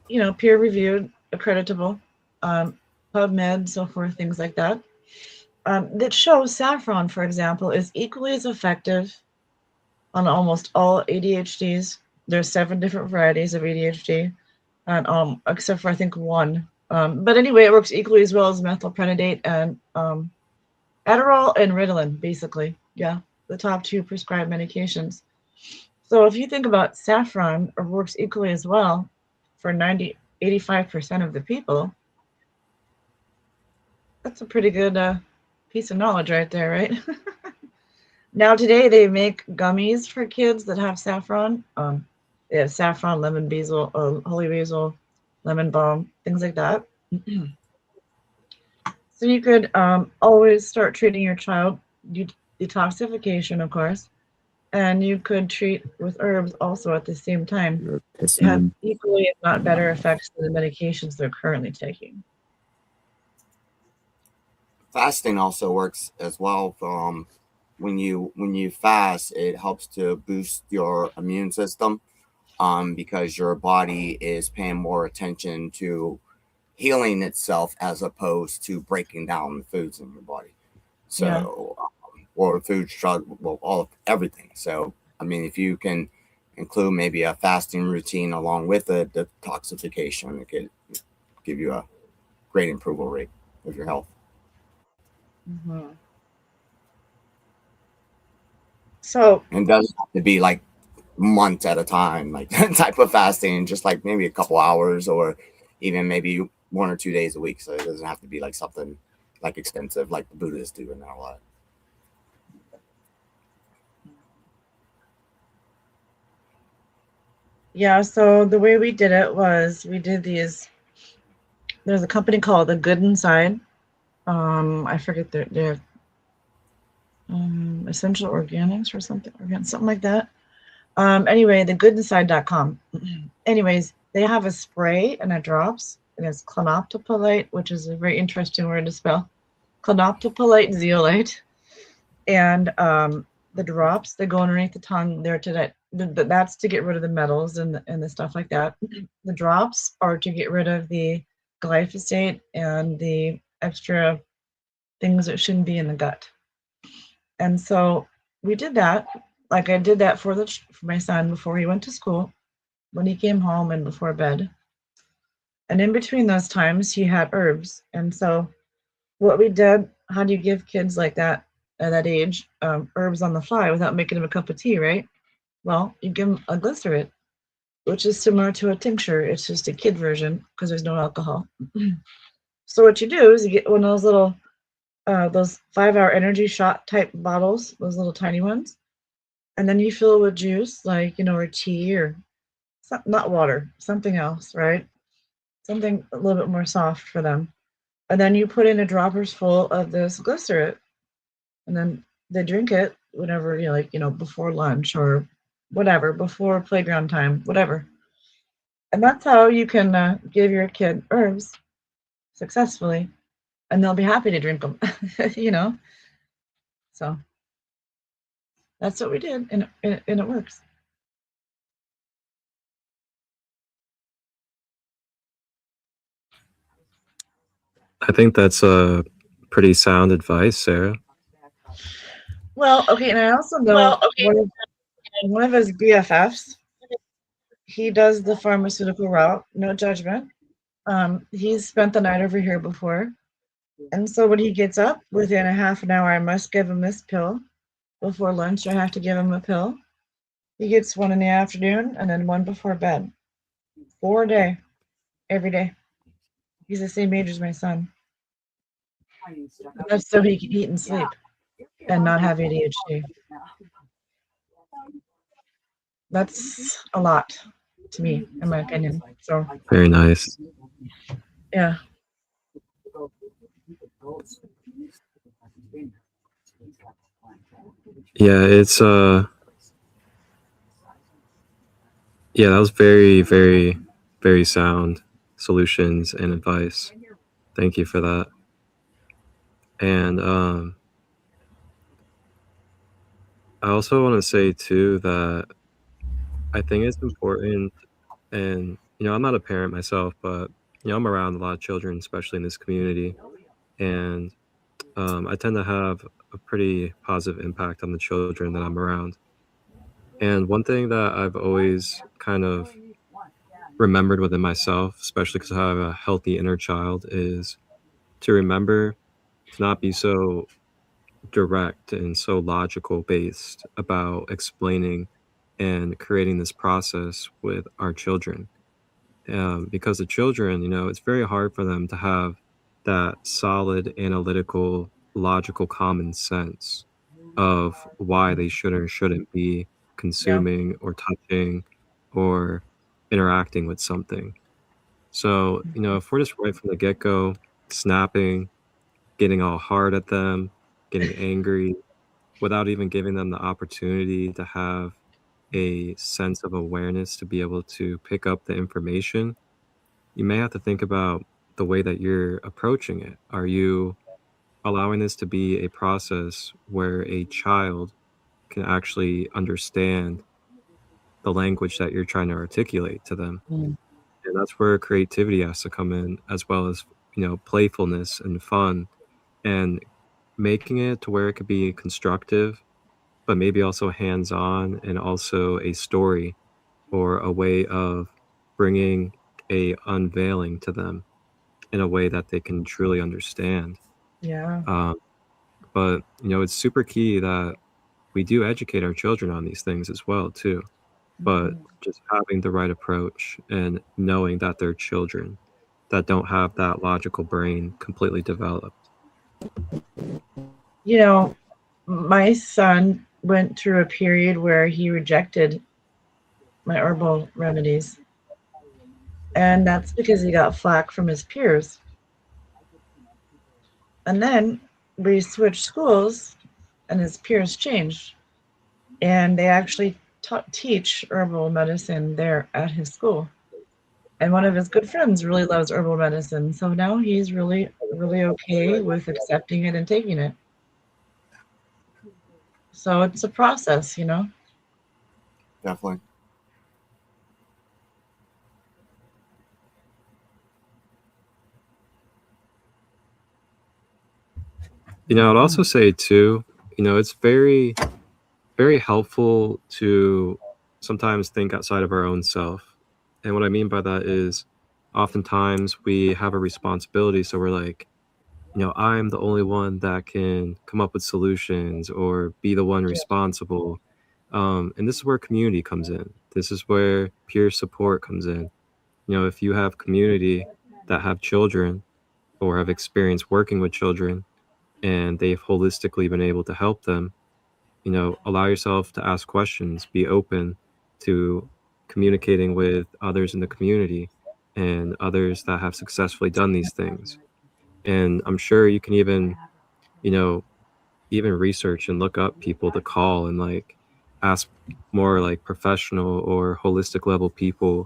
you know, peer-reviewed, accreditable, PubMed, so forth, things like that, that show saffron, for example, is equally as effective on almost all ADHDs. There's 7 different varieties of ADHD, and except for I think 1. But anyway, it works equally as well as methylphenidate and Adderall and Ritalin, basically. Yeah, the top 2 prescribed medications. So if you think about saffron, it works equally as well for 85% of the people. That's a pretty good piece of knowledge right there, right? Now today they make gummies for kids that have saffron. They have saffron, lemon basil, holy basil, lemon balm, things like that. So you could always start treating your child, detoxification, of course, and you could treat with herbs also at the same time. It has equally, if not better, effects than the medications they're currently taking. Fasting also works as well. When you fast, it helps to boost your immune system, because your body is paying more attention to healing itself as opposed to breaking down the foods in your body. So, or food, drug, well, everything. So, I mean, if you can include maybe a fasting routine along with the detoxification, it could give you a great approval rate of your health. Mm-hmm. So, and it doesn't have to be like months at a time, like that type of fasting, just like maybe a couple hours or even maybe 1 or 2 days a week. So it doesn't have to be like something like extensive like the Buddhists do in their life. Yeah, so the way we did it was we did these. There's a company called The Good Inside. I forget their Essential Organics or something like that. Anyway, thegoodinside.com. Anyways, they have a spray and a drops, and it's clinoptopolite, which is a very interesting word to spell. Clinoptopolite zeolite, and the drops that go underneath the tongue. That's to get rid of the metals and the stuff like that. The drops are to get rid of the glyphosate and the extra things that shouldn't be in the gut. And so we did that like I did that for my son before he went to school, when he came home, and before bed. And in between those times, he had herbs. And so what we did, how do you give kids like that at that age herbs on the fly without making them a cup of tea, right? Well, you give them a glycerate, which is similar to a tincture. It's just a kid version because there's no alcohol. So what you do is you get one of those little, those 5-hour energy shot type bottles, those little tiny ones, and then you fill it with juice, like, or tea or not water, something else, right? Something a little bit more soft for them. And then you put in a droppers full of this glycerate, and then they drink it whenever, before lunch or whatever, before playground time, whatever. And that's how you can give your kid herbs successfully, and they'll be happy to drink them, So that's what we did, and it works. I think that's a pretty sound advice, Sarah. Well, okay, and I also know one of his BFFs, he does the pharmaceutical route, no judgment. He's spent the night over here before. And so when he gets up, within a half an hour, I must give him this pill. Before lunch, I have to give him a pill. He gets one in the afternoon and then one before bed. 4 a day, every day. He's the same age as my son. That's so he can eat and sleep and not have ADHD. That's a lot to me, in my opinion. So very nice. Yeah. Yeah, it's yeah, that was very, very, very sound solutions and advice. Thank you for that. And I also want to say too that I think it's important, and I'm not a parent myself, but I'm around a lot of children, especially in this community, and I tend to have a pretty positive impact on the children that I'm around. And one thing that I've always kind of remembered within myself, especially because I have a healthy inner child, is to remember to not be so direct and so logical based about explaining and creating this process with our children. Because the children, it's very hard for them to have that solid analytical, logical common sense of why they should or shouldn't be consuming or touching or interacting with something. So, if we're just right from the get-go, snapping, getting all hard at them, getting angry, without even giving them the opportunity to have a sense of awareness to be able to pick up the information, you may have to think about the way that you're approaching it. Are you allowing this to be a process where a child can actually understand the language that you're trying to articulate to them? And that's where creativity has to come in, as well as, playfulness and fun, and making it to where it could be constructive, but maybe also hands-on, and also a story or a way of bringing a unveiling to them in a way that they can truly understand. Yeah. But it's super key that we do educate our children on these things as well too. But just having the right approach and knowing that they're children that don't have that logical brain completely developed. My son went through a period where he rejected my herbal remedies. And that's because he got flack from his peers. And then we switched schools and his peers changed. And they actually teach herbal medicine there at his school. And one of his good friends really loves herbal medicine. So now he's really, really okay with accepting it and taking it. So it's a process, Definitely. I'd also say too, it's very very helpful to sometimes think outside of our own self. And what I mean by that is oftentimes we have a responsibility. So we're like, I'm the only one that can come up with solutions or be the one responsible. And this is where community comes in. This is where peer support comes in. If you have community that have children or have experience working with children and they've holistically been able to help them, allow yourself to ask questions, be open to communicating with others in the community and others that have successfully done these things. And I'm sure you can even, even research and look up people to call and like ask more like professional or holistic level people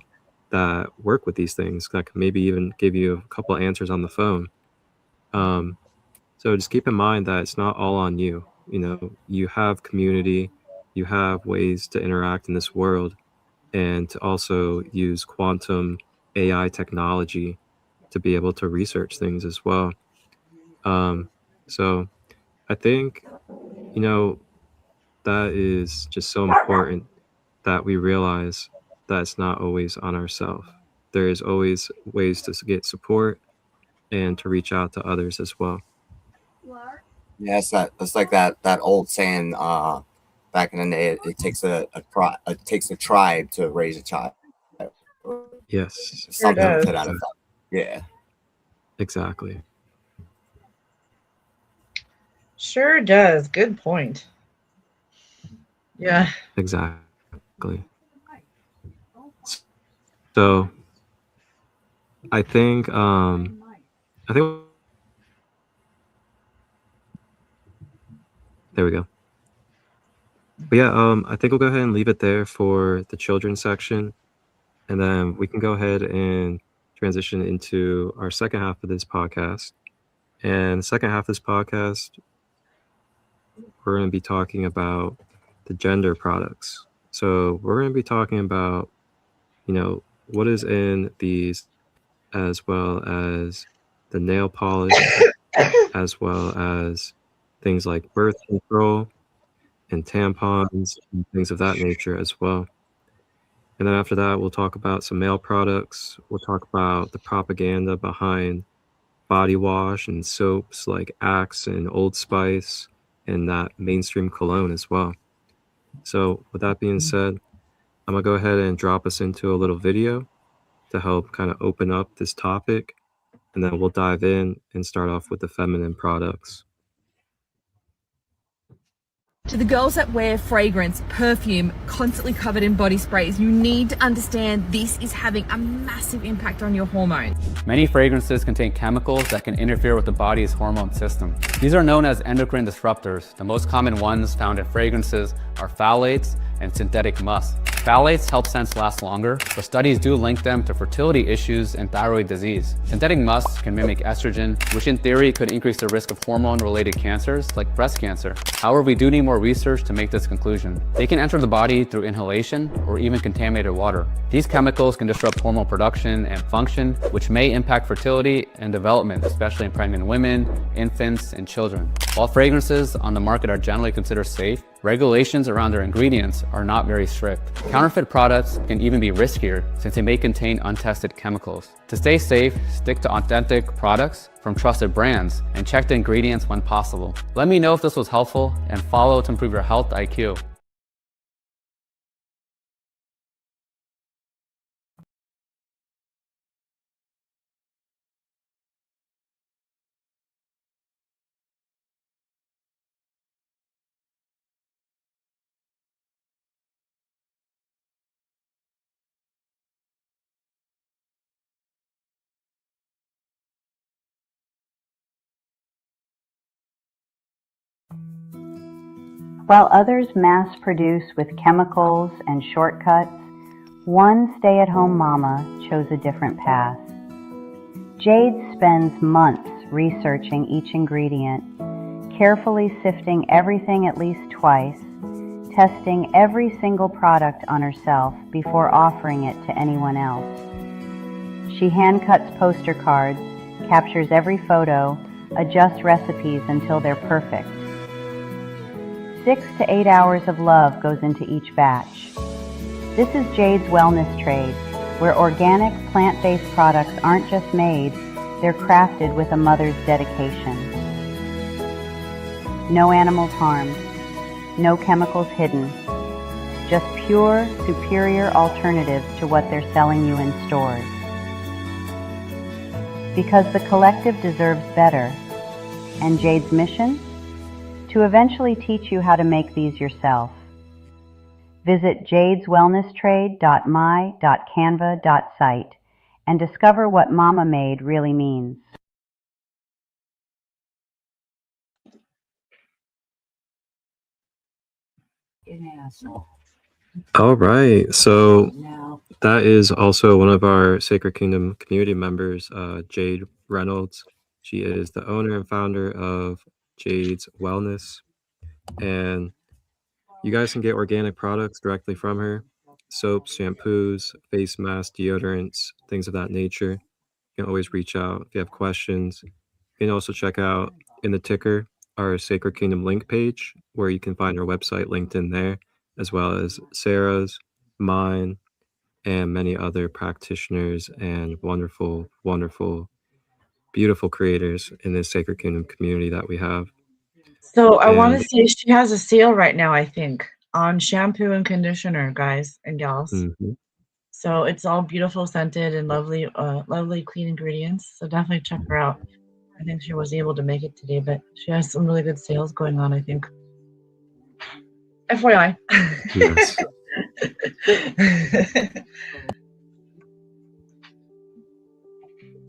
that work with these things that can maybe even give you a couple of answers on the phone. So just keep in mind that it's not all on you. You have community, you have ways to interact in this world, and to also use quantum AI technology to be able to research things as well. So I think, that is just so important that we realize that it's not always on ourselves. There is always ways to get support and to reach out to others as well. Yeah, it's like that old saying back in the day. It takes a tribe to raise a child. Yes, Something to that effect. Yeah, exactly. Sure does. Good point. Yeah. Exactly. So I think there we go. But yeah, I think we'll go ahead and leave it there for the children's section. And then we can go ahead and transition into our second half of this podcast. And the second half of this podcast, we're going to be talking about the gender products. So we're going to be talking about, what is in these, as well as the nail polish, as well as things like birth control and tampons and things of that nature as well. And then after that, we'll talk about some male products. We'll talk about the propaganda behind body wash and soaps like Axe and Old Spice and that mainstream cologne as well. So with that being said, I'm going to go ahead and drop us into a little video to help kind of open up this topic. And then we'll dive in and start off with the feminine products. To the girls that wear fragrance, perfume, constantly covered in body sprays, you need to understand this is having a massive impact on your hormones. Many fragrances contain chemicals that can interfere with the body's hormone system. These are known as endocrine disruptors. The most common ones found in fragrances are phthalates and synthetic musk. Phthalates help scents last longer, but studies do link them to fertility issues and thyroid disease. Synthetic musk can mimic estrogen, which in theory could increase the risk of hormone-related cancers like breast cancer. However, we do need more research to make this conclusion. They can enter the body through inhalation or even contaminated water. These chemicals can disrupt hormone production and function, which may impact fertility and development, especially in pregnant women, infants, and children. While fragrances on the market are generally considered safe, regulations around their ingredients are not very strict. Counterfeit products can even be riskier since they may contain untested chemicals. To stay safe, stick to authentic products from trusted brands and check the ingredients when possible. Let me know if this was helpful and follow to improve your health IQ. While others mass produce with chemicals and shortcuts, one stay-at-home mama chose a different path. Jade spends months researching each ingredient, carefully sifting everything at least twice, testing every single product on herself before offering it to anyone else. She hand cuts poster cards, captures every photo, adjusts recipes until they're perfect. 6 to 8 hours of love goes into each batch. This is Jade's Wellness Trade, where organic, plant-based products aren't just made, they're crafted with a mother's dedication. No animals harmed, no chemicals hidden, just pure, superior alternatives to what they're selling you in stores. Because the collective deserves better. And Jade's mission? To eventually teach you how to make these yourself. Visit jadeswellnesstrade.my.canva.site and discover what Mama Made really means. All right. So that is also one of our Sacred Kingdom community members, Jade Reynolds. She is the owner and founder of Jade's Wellness. And you guys can get organic products directly from her. Soaps, shampoos, face masks, deodorants, things of that nature. You can always reach out if you have questions. You can also check out in the ticker our Sacred Kingdom link page, where you can find our website linked in there, as well as Sarah's, mine, and many other practitioners and wonderful, wonderful, beautiful creators in this Sacred Kingdom community that we have. So I want And to say she has a sale right now, I think, on shampoo and conditioner, guys and gals. So it's all beautiful, scented, and lovely, lovely, clean ingredients. So definitely check her out. I think she was able to make it today, but she has some really good sales going on, I think. FYI. yes.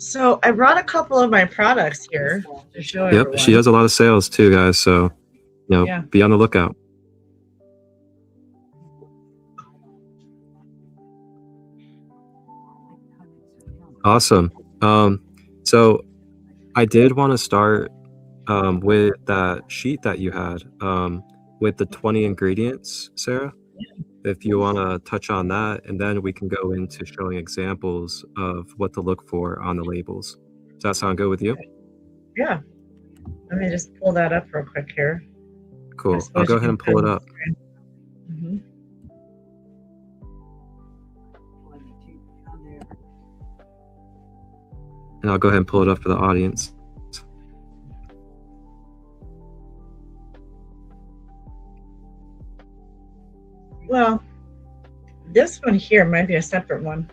So I brought a couple of my products here to show Yep, everyone. she does a lot of sales too, guys. So, Yeah. be on the lookout. Awesome. So I did want to start with that sheet that you had with the 20 ingredients, Sarah. If you want to touch on that, and then we can go into showing examples of what to look for on the labels. Does that sound good with you? Yeah. Let me just pull that up real quick here. Cool. I'll go ahead and pull it up. Mm-hmm. And I'll go ahead and pull it up for the audience. Well, this one here might be a separate one,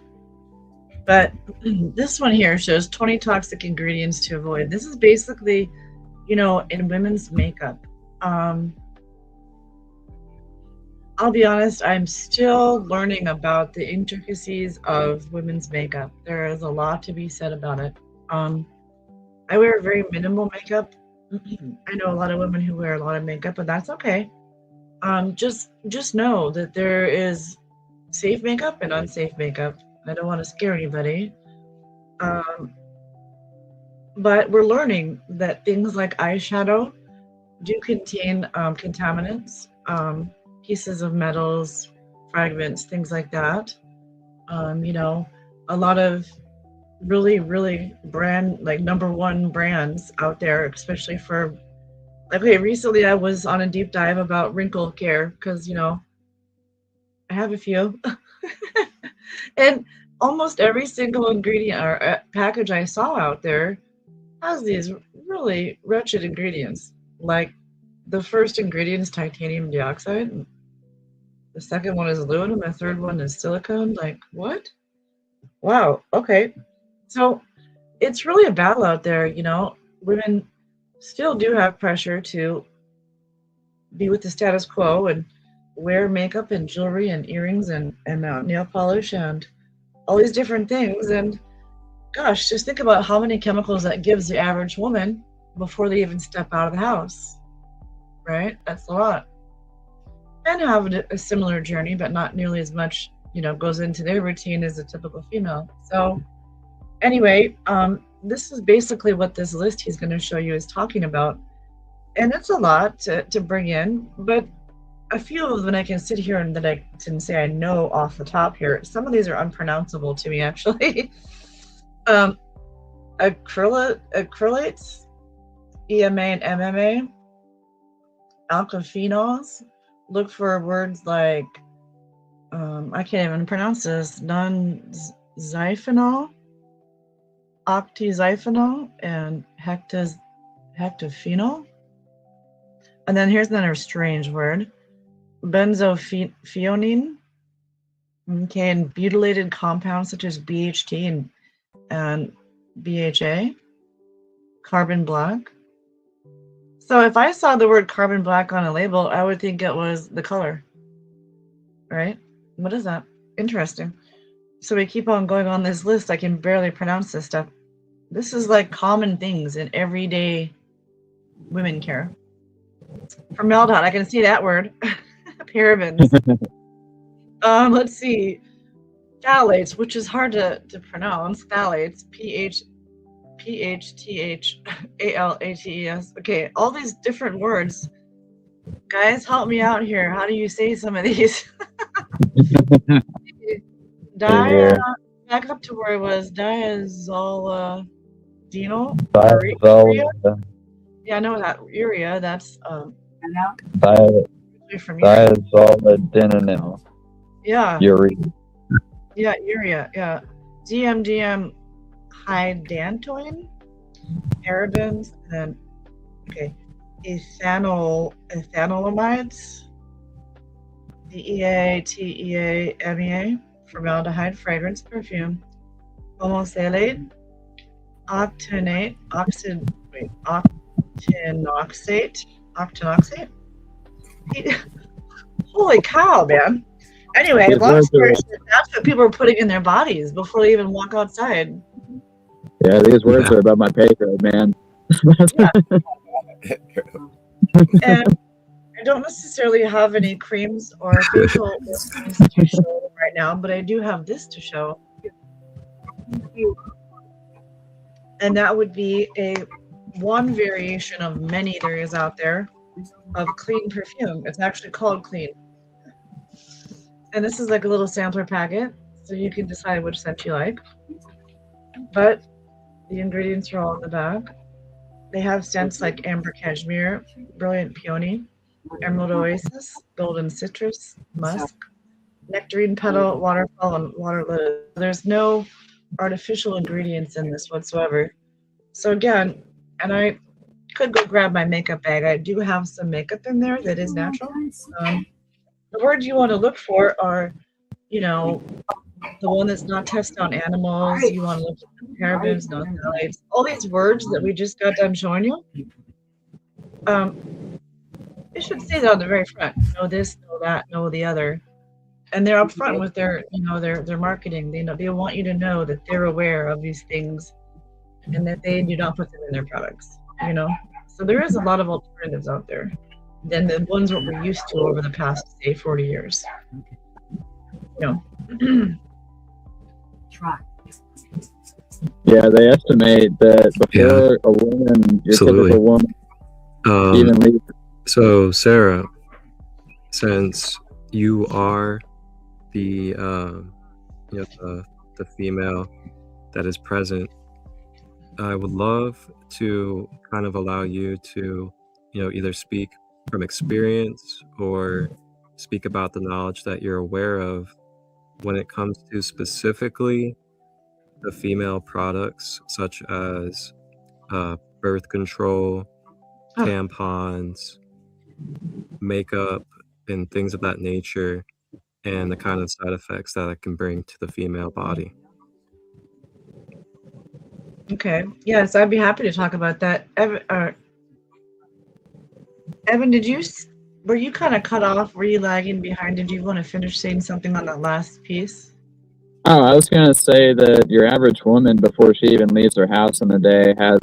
but this one here shows 20 toxic ingredients to avoid. This is basically, in women's makeup. I'll be honest, I'm still learning about the intricacies of women's makeup. There is a lot to be said about it. I wear very minimal makeup. I know a lot of women who wear a lot of makeup, but that's okay. Just know that there is safe makeup and unsafe makeup. I don't want to scare anybody. But we're learning that things like eyeshadow do contain contaminants, pieces of metals, fragments, things like that. A lot of really, really brand, like #1 brands out there, especially for, recently I was on a deep dive about wrinkle care because, I have a few. And almost every single ingredient or package I saw out there has these really wretched ingredients. Like the first ingredient is titanium dioxide. The second one is aluminum. The third one is silicone. Like, what? Wow. Okay. So it's really a battle out there. Women still do have pressure to be with the status quo and wear makeup and jewelry and earrings and nail polish and all these different things. And gosh, just think about how many chemicals that gives the average woman before they even step out of the house, right? That's a lot. Men have a similar journey, but not nearly as much, goes into their routine as a typical female. So anyway, this is basically what this list he's going to show you is talking about. And it's a lot to bring in, but a few of them I can sit here and that I can say I know off the top here. Some of these are unpronounceable to me, actually. Acrylates, EMA and MMA, alkaphenols. Look for words like, I can't even pronounce this, non-xiphenol, octaziphenol, and hectaphenol. And then here's another strange word, benzophenone. Okay, and butylated compounds such as BHT and BHA, carbon black. So if I saw the word carbon black on a label, I would think it was the color, right? What is that? Interesting. So we keep on going on this list. I can barely pronounce this stuff. This is like common things in everyday women care. Formaldehyde, I can see that word. Parabens. Let's see. Phthalates, which is hard to pronounce. Phthalates, PHTHALATES. Okay, all these different words. Guys, help me out here. How do you say some of these? Back up to where it was diazoladinol. Yeah, I know that. Urea, that's diazoladinol. Yeah. Urea. Yeah, urea. Yeah. DMDM hydantoin, parabens, and then ethanolamides, DEA, TEA, MEA, formaldehyde, fragrance, perfume, homosalate, octinoxate. Holy cow, man. Anyway, long story short, that's what people are putting in their bodies before they even walk outside. Yeah, these words are about my pay grade, man. And I don't necessarily have any creams or facial things to show right now, but I do have this to show. And that would be one variation of many there is out there of clean perfume. It's actually called Clean. And this is like a little sampler packet, so you can decide which scent you like. But the ingredients are all in the back. They have scents like amber cashmere, brilliant peony, emerald oasis, golden citrus, musk, nectarine petal, waterfall, and water lily. There's no artificial ingredients in this whatsoever. So again, and I could go grab my makeup bag. I do have some makeup in there that is natural. The words you want to look for are, the one that's not tested on animals. You want to look at parabens, no phthalates. All these words that we just got done showing you, it should say that on the very front. Know this, know that, know the other. And they're upfront with their marketing. They want you to know that they're aware of these things and that they do not put them in their products. So there is a lot of alternatives out there than the ones what we're used to over the past, say, 40 years. Yeah, they estimate that before a woman, your typical woman, even leaves. So, Sarah, since you are the the female that is present, I would love to kind of allow you to, either speak from experience or speak about the knowledge that you're aware of when it comes to specifically the female products such as birth control, tampons, makeup, and things of that nature, and the kind of side effects that it can bring to the female body. Okay. Yes, I'd be happy to talk about that. Evan, were you kind of cut off? Were you lagging behind? Did you want to finish saying something on that last piece? Oh, I was going to say that your average woman, before she even leaves her house in the day, has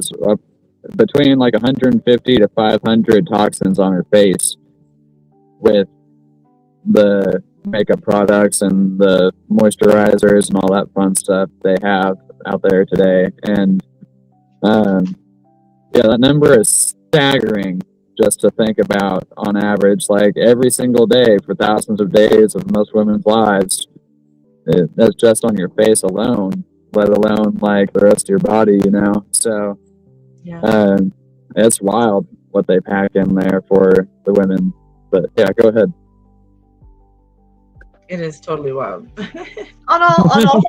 between like 150 to 500 toxins on her face with the makeup products and the moisturizers and all that fun stuff they have out there today. And that number is staggering just to think about on average, like every single day for thousands of days of most women's lives. That's just on your face alone, let alone like the rest of your body, So it's wild. what they pack in there for the women. But yeah, go ahead. It is totally wild. on all.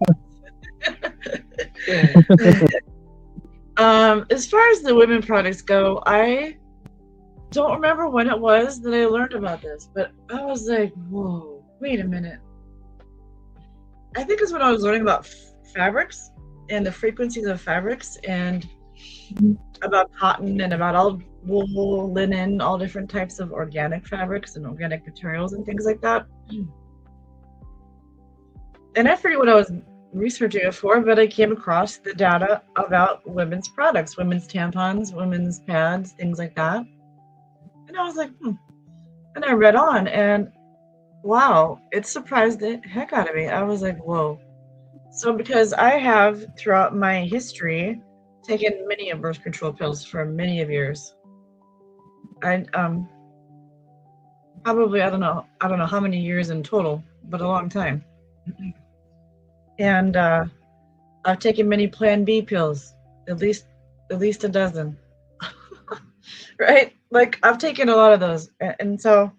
As far as the women products go, I don't remember when it was that I learned about this, but I was like, whoa, wait a minute. I think it's when I was learning about fabrics and the frequencies of fabrics and about cotton and about all wool, linen, all different types of organic fabrics and organic materials and things like that. And I forget what I was researching it for, but I came across the data about women's products, women's tampons, women's pads, things like that. And I was like, And I read on, and wow, it surprised the heck out of me. I was like, whoa. So because I have, throughout my history, taken many of birth control pills for many of years. I probably I don't know how many years in total, but a long time. And I've taken many Plan B pills, at least a dozen. Right? Like I've taken a lot of those, and so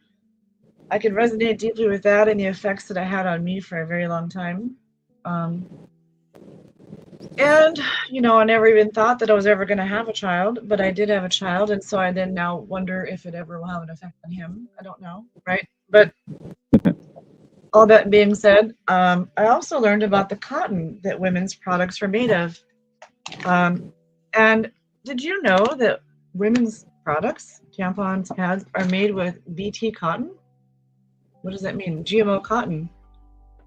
I can resonate deeply with that and the effects that it had on me for a very long time. And I never even thought that I was ever going to have a child, but I did have a child, and so I then now wonder if it ever will have an effect on him. I don't know, right? But all that being said, I also learned about the cotton that women's products were made of. And did you know that women's products, tampons, pads, are made with BT cotton? What does that mean? GMO cotton.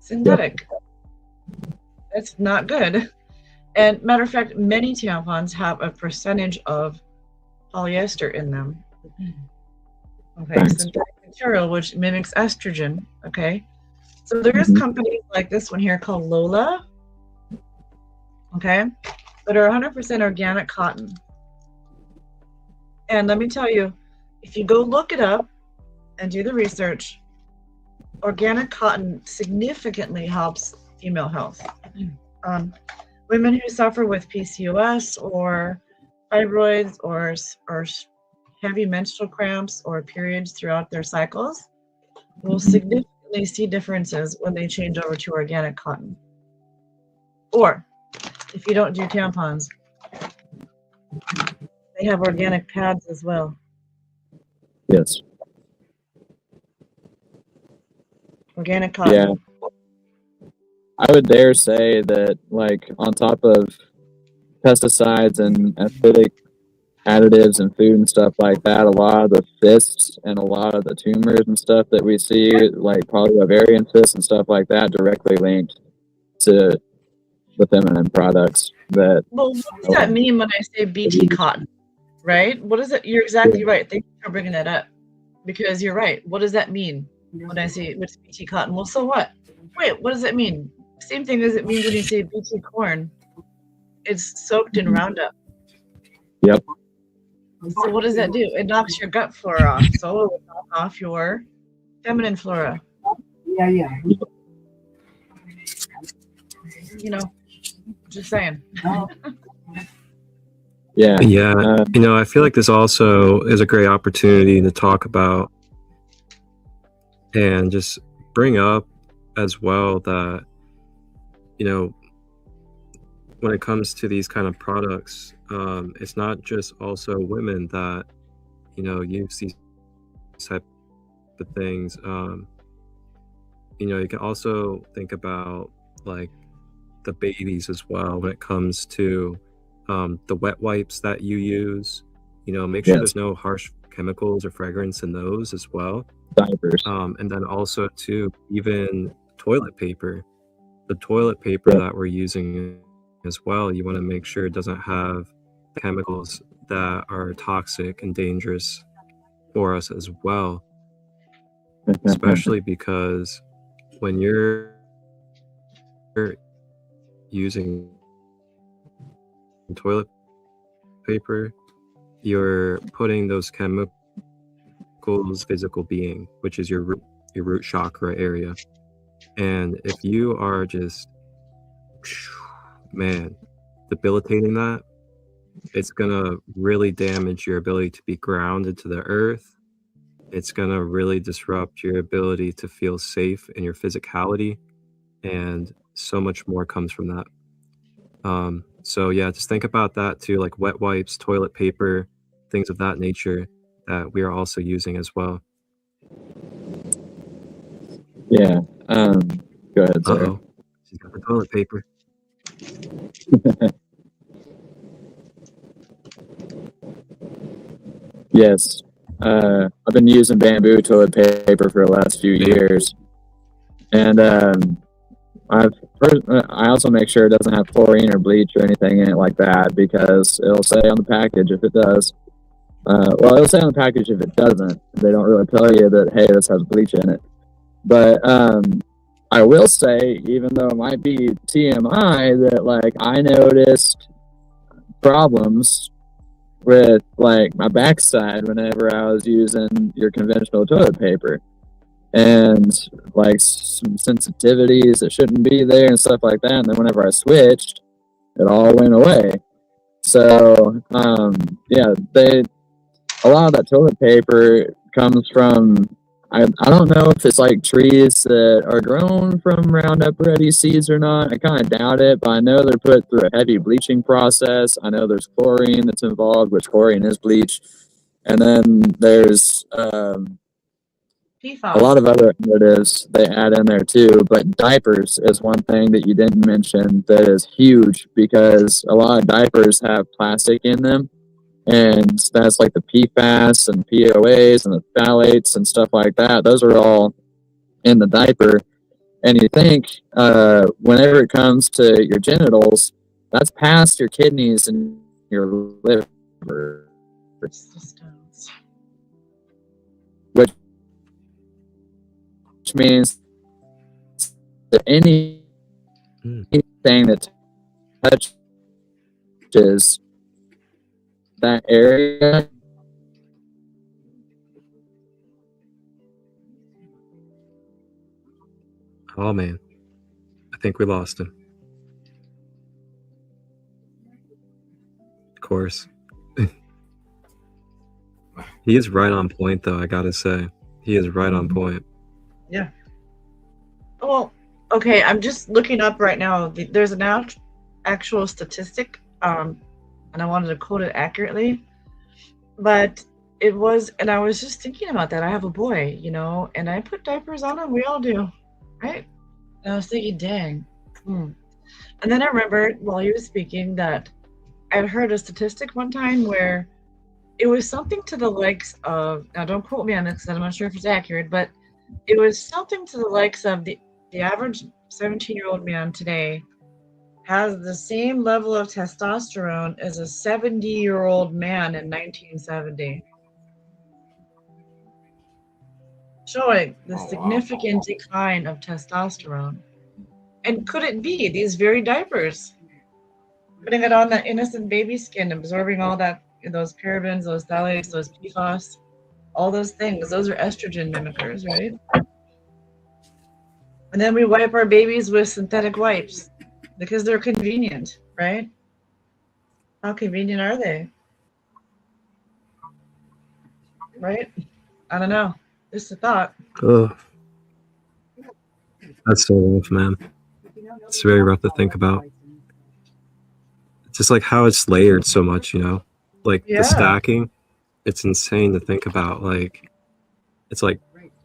Synthetic. That's not good. And matter of fact, many tampons have a percentage of polyester in them. Okay, synthetic material which mimics estrogen. Okay, so there's companies like this one here called Lola. Okay, that are 100% organic cotton. And let me tell you, if you go look it up and do the research, organic cotton significantly helps female health. Women who suffer with PCOS or fibroids or heavy menstrual cramps or periods throughout their cycles will significantly see differences when they change over to organic cotton. Or if you don't do tampons, they have organic pads as well. Yes. Organic cotton. Yeah. I would dare say that, like, on top of pesticides and acidic additives and food and stuff like that, a lot of the cysts and a lot of the tumors and stuff that we see, like polyovarian cysts and stuff like that, directly linked to the feminine products. Well, what does that mean when I say BT cotton? Right? What is it? You're exactly right. Thank you for bringing that up, because you're right. What does that mean when I say what's BT cotton? Well, so what? Wait, what does it mean? Same thing as it means when you say BT corn. It's soaked in Roundup. Yep. So what does that do? It knocks your gut flora off. So it will knock off your feminine flora. Yeah. Just saying. Yeah. I feel like this also is a great opportunity to talk about and just bring up as well that, when it comes to these kind of products, it's not just also women that, use these type of things. You can also think about like the babies as well when it comes to the wet wipes that you use. Make sure there's no harsh chemicals or fragrance in those as well. Diapers. And then also too, even toilet paper. The toilet paper that we're using as well, you want to make sure it doesn't have chemicals that are toxic and dangerous for us as well. Especially because when you're using toilet paper, you're putting those chemicals physical being, which is your root chakra area. And if you are just debilitating that, it's gonna really damage your ability to be grounded to the earth. It's gonna really disrupt your ability to feel safe in your physicality, and so much more comes from that. So yeah, just think about that too, like wet wipes, toilet paper, things of that nature that we are also using as well. Yeah. Go ahead, sir. Uh-oh. She's got the toilet paper. Yes. I've been using bamboo toilet paper for the last few years. And I also make sure it doesn't have chlorine or bleach or anything in it like that, because it'll say on the package if it does. Well, it'll say on the package if it doesn't. They don't really tell you that, hey, this has bleach in it. But I will say, even though it might be TMI, that like I noticed problems with like my backside whenever I was using your conventional toilet paper, and like some sensitivities that shouldn't be there and stuff like that. And then whenever I switched, it all went away. So yeah, a lot of that toilet paper comes from, I don't know if it's like trees that are grown from Roundup Ready seeds or not. I kind of doubt it, but I know they're put through a heavy bleaching process. I know there's chlorine that's involved, which chlorine is bleach. And then there's a lot of other additives they add in there too. But diapers is one thing that you didn't mention that is huge, because a lot of diapers have plastic in them. And that's like the PFAS and POAs and the phthalates and stuff like that. Those are all in the diaper. And you think whenever it comes to your genitals, that's past your kidneys and your liver. Which means that anything that touches that area Oh man, I think we lost him. Of course. He is right on point though, I gotta say. He is right on point. Yeah. Well, okay, I'm just looking up right now. There's an actual statistic, and I wanted to quote it accurately, but it was, and I was just thinking about that. I have a boy, you know, and I put diapers on him. We all do, right? And I was thinking, dang. And then I remembered while he was speaking that I'd heard a statistic one time where it was something to the likes of, now don't quote me on this because I'm not sure if it's accurate, but it was something to the likes of the average 17-year-old man today has the same level of testosterone as a 70-year-old man in 1970. Showing the significant decline of testosterone. And could it be these very diapers? Putting it on that innocent baby skin, absorbing all that, those parabens, those phthalates, those PFAS, all those things. Those are estrogen mimickers, right? And then we wipe our babies with synthetic wipes because they're convenient, right? How convenient are they? Right? I don't know. Just a thought. Ugh. That's so rough, man. It's very rough to think about. It's just like how it's layered so much, you know? Like the stacking, it's insane to think about. Like, it's like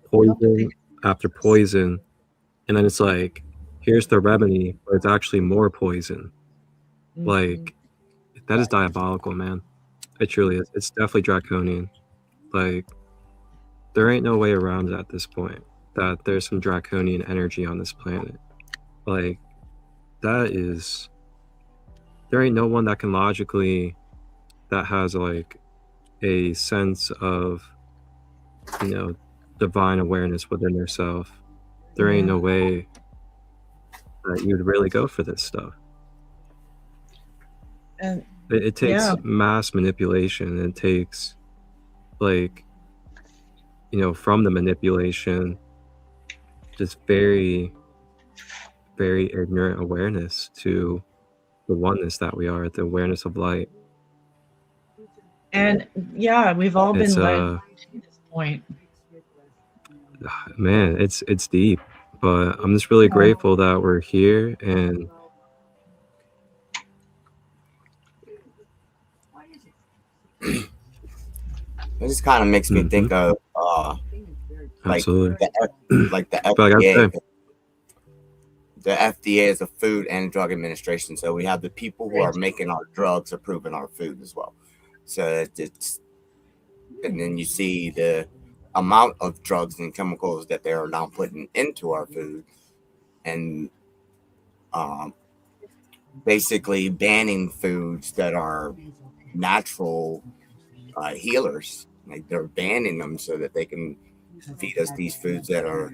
poison after poison. And then it's like, here's the remedy, but it's actually more poison. Like, that is diabolical, man. It truly is. It's definitely draconian. Like, there ain't no way around it at this point that there's some draconian energy on this planet. Like, that is, there ain't no one that can logically, that has like a sense of, you know, divine awareness within yourself. There ain't no way that you'd really go for this stuff. And it takes mass manipulation. It takes, like, you know, from the manipulation, just very, very ignorant awareness to the oneness that we are, the awareness of light. And yeah, we've all It's been led to this point. man, it's deep, but I'm just really grateful that we're here. And it just kind of makes me think of like absolutely, the but I gotta FDA. say, The FDA is the Food and Drug Administration, so we have the people who are making our drugs approving our food as well. So it's and then you see the amount of drugs and chemicals that they are now putting into our food, and basically banning foods that are natural healers. Like they're banning them so that they can feed us these foods that are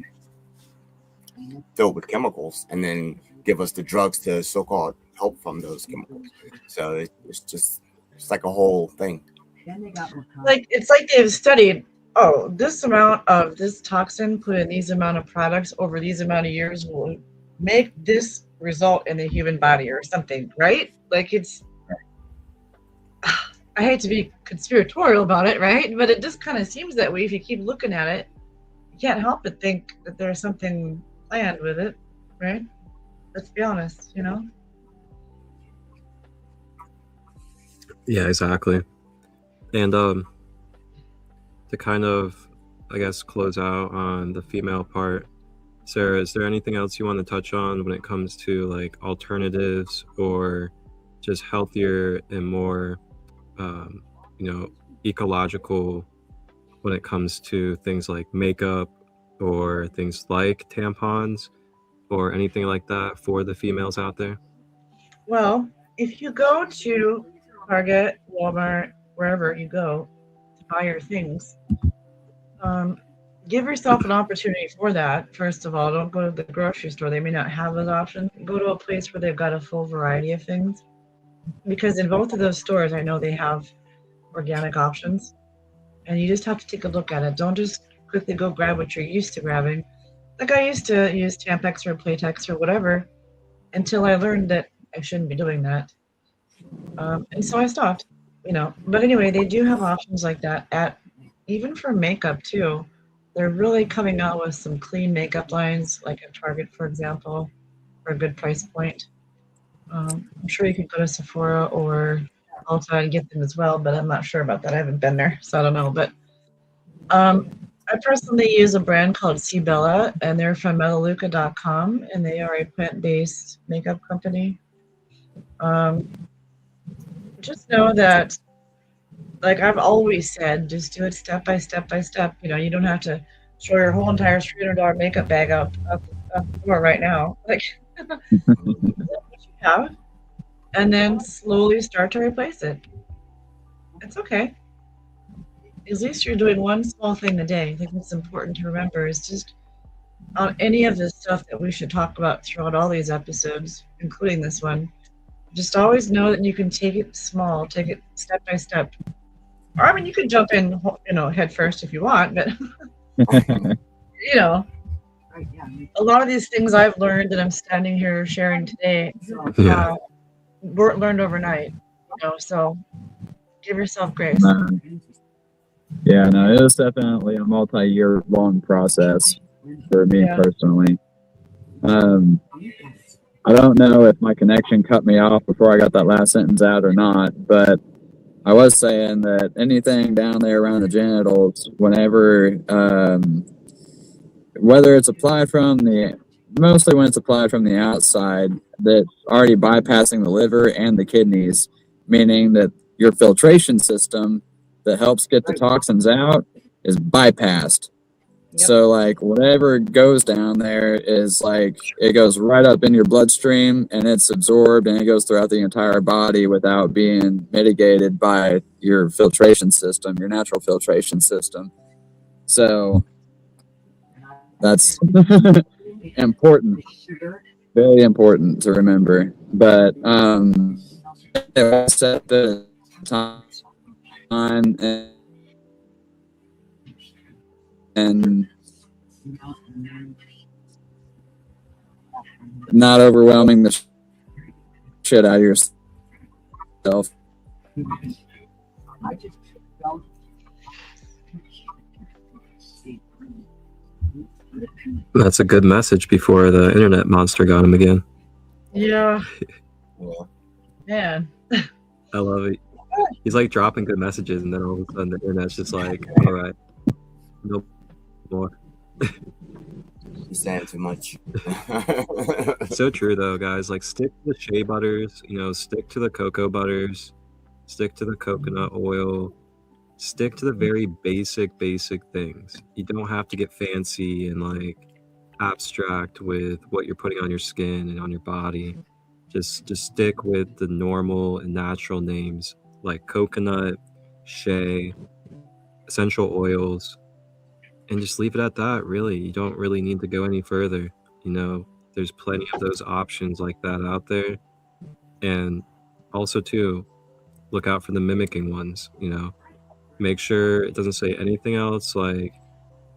filled with chemicals, and then give us the drugs to so-called help from those chemicals. So it's like a whole thing. Like it's like they've studied, oh, this amount of this toxin put in these amount of products over these amount of years will make this result in the human body or something, right? Like it's, I hate to be conspiratorial about it, right? But it just kind of seems that way if you keep looking at it. You can't help but think that there's something planned with it, right? Let's be honest, you know? yeah, exactly. And to kind of, I guess, close out on the female part, Sarah, is there anything else you want to touch on when it comes to like alternatives or just healthier and more, ecological when it comes to things like makeup or things like tampons or anything like that for the females out there? Well, if you go to Target, Walmart, wherever you go to buy your things, give yourself an opportunity for that. First of all, don't go to the grocery store. They may not have those options. Go to a place where they've got a full variety of things. Because in both of those stores, I know they have organic options. And you just have to take a look at it. Don't just quickly go grab what you're used to grabbing. Like I used to use Tampax or Playtex or whatever until I learned that I shouldn't be doing that. And so I stopped, But anyway, they do have options like that even for makeup too. They're really coming out with some clean makeup lines, like at Target, for example, for a good price point. I'm sure you could go to Sephora or Ulta and get them as well, but I'm not sure about that. I haven't been there, so I don't know. But I personally use a brand called Cibella, and they're from Melaleuca.com, and they are a plant-based makeup company. Just know that, like I've always said, just do it step by step by step. You don't have to throw your whole entire $300 makeup bag out the door right now. Like, what you have, and then slowly start to replace it. It's okay. At least you're doing one small thing a day. I think what's important to remember is just on any of the stuff that we should talk about throughout all these episodes, including this one, just always know that you can take it small, take it step by step. Or I mean, you could jump in, head first if you want, but a lot of these things I've learned that I'm standing here sharing today weren't learned overnight. So give yourself grace. Yeah, no, it was definitely a multi-year long process for me personally. I don't know if my connection cut me off before I got that last sentence out or not, but I was saying that anything down there around the genitals, whenever, whether it's applied mostly when it's applied from the outside, that's already bypassing the liver and the kidneys, meaning that your filtration system that helps get the toxins out is bypassed. Yep. So like whatever goes down there is like it goes right up in your bloodstream and it's absorbed and it goes throughout the entire body without being mitigated by your filtration system, your natural filtration system. So that's important, very important to remember. But set the time and not overwhelming the shit out of yourself. That's a good message before the internet monster got him again. Yeah, Yeah. man. I love it. He's like dropping good messages, and then all of a sudden the internet's just like, all right, no more. He's saying too much. So true though, guys. Like, stick to the shea butters, stick to the cocoa butters, stick to the coconut oil, stick to the very basic things. You don't have to get fancy and like abstract with what you're putting on your skin and on your body. Just stick with the normal and natural names like coconut, shea, essential oils, and just leave it at that. Really, you don't really need to go any further. There's plenty of those options like that out there. And also too, look out for the mimicking ones. Make sure it doesn't say anything else like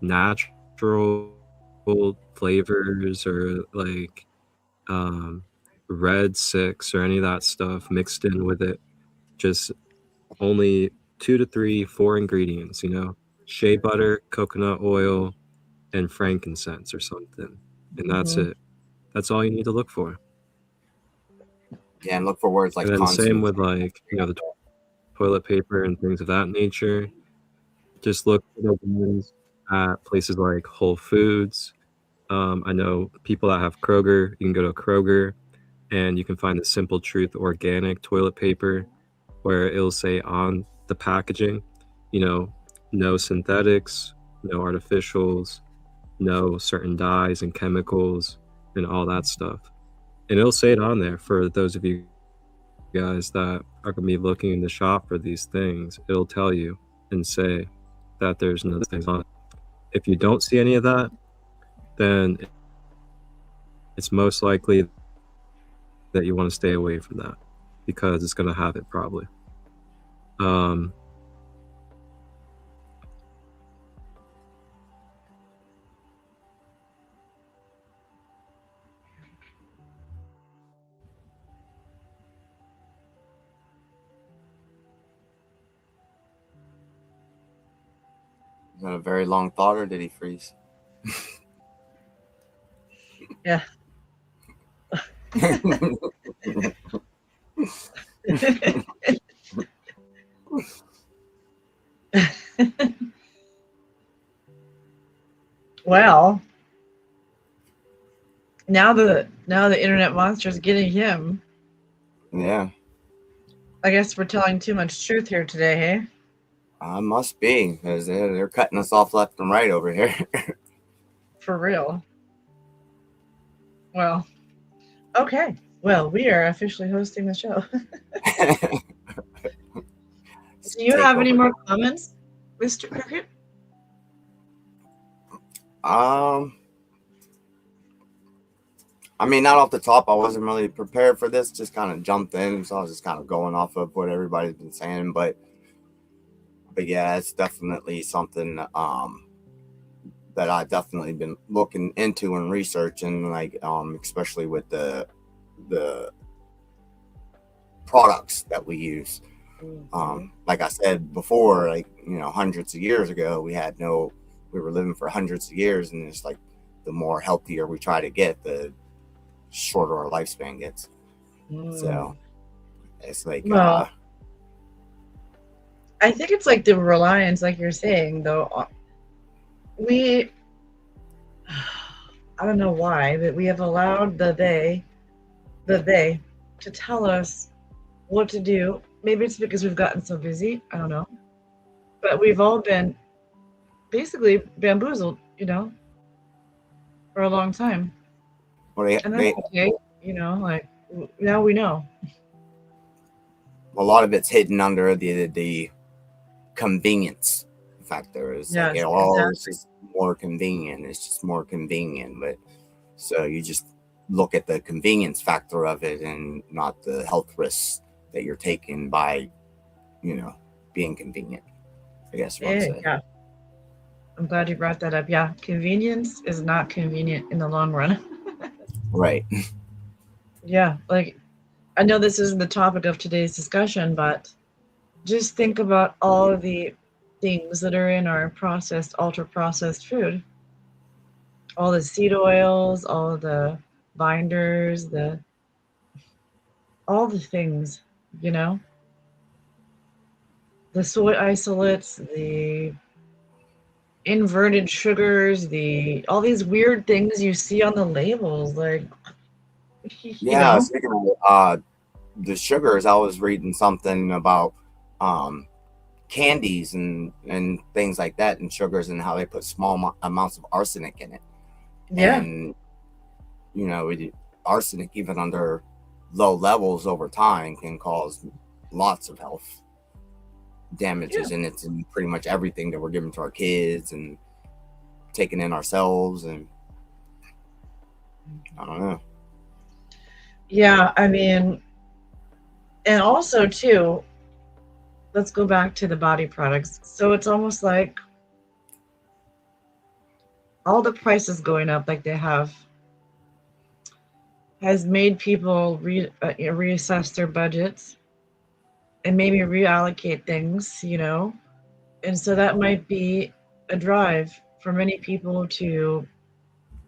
natural flavors or like red 6 or any of that stuff mixed in with it. Just only 2 to 3, 4 ingredients, shea butter, coconut oil, and frankincense or something. And that's it. That's all you need to look for. Yeah, and look for words like and then constant. same with like, the toilet paper and things of that nature. Just look for the ones at places like Whole Foods. I know people that have Kroger. You can go to Kroger and you can find the Simple Truth organic toilet paper where it'll say on the packaging, no synthetics, no artificials, no certain dyes and chemicals and all that stuff. And it'll say it on there for those of you guys that are going to be looking in the shop for these things. It'll tell you and say that there's no things on it. If you don't see any of that, then it's most likely that you want to stay away from that because it's going to have it probably. Is that a very long thought, or did he freeze? Yeah. Well, now the internet monster is getting him. Yeah. I guess we're telling too much truth here today, hey? Must be, because they're cutting us off left and right over here. For real. Well, okay. Well, we are officially hosting the show. Do you have any more comments, Mr. Cricket? I mean, not off the top. I wasn't really prepared for this. Just kind of jumped in, so I was just kind of going off of what everybody's been saying. But yeah, it's definitely something that I've definitely been looking into and researching, like especially with the products that we use. Like I said before, like hundreds of years ago, we were living for hundreds of years, and it's like the more healthier we try to get, the shorter our lifespan gets. So it's like well, I think it's like the reliance, like you're saying, though. I don't know why, but we have allowed the they to tell us what to do. Maybe it's because we've gotten so busy. I don't know. But we've all been basically bamboozled, for a long time. Well, And that's okay, like now we know. A lot of it's hidden under the convenience factor. Is Yes, it's just more convenient. It's just more convenient. But so you just look at the convenience factor of it and not the health risks that you're taking by, being convenient. I guess what I'm saying. Yeah. I'm glad you brought that up. Yeah, convenience is not convenient in the long run. Right. Yeah, like I know this isn't the topic of today's discussion, but just think about all of the things that are in our ultra-processed food. all the seed oils, all the binders, all the things, you know, the soy isolates, the inverted sugars, all these weird things you see on the labels, like, you Yeah, know. speaking of the sugars, I was reading something about candies and things like that, and sugars, and how they put small amounts of arsenic in it. Yeah. And you know, arsenic, even under low levels over time, can cause lots of health damages, and it's in pretty much everything that we're giving to our kids and taking in ourselves. And I don't know. Yeah, I mean, and also too, let's go back to the body products. So it's almost like all the prices going up like they have has made people reassess their budgets and maybe reallocate things, you know. And so that might be a drive for many people to,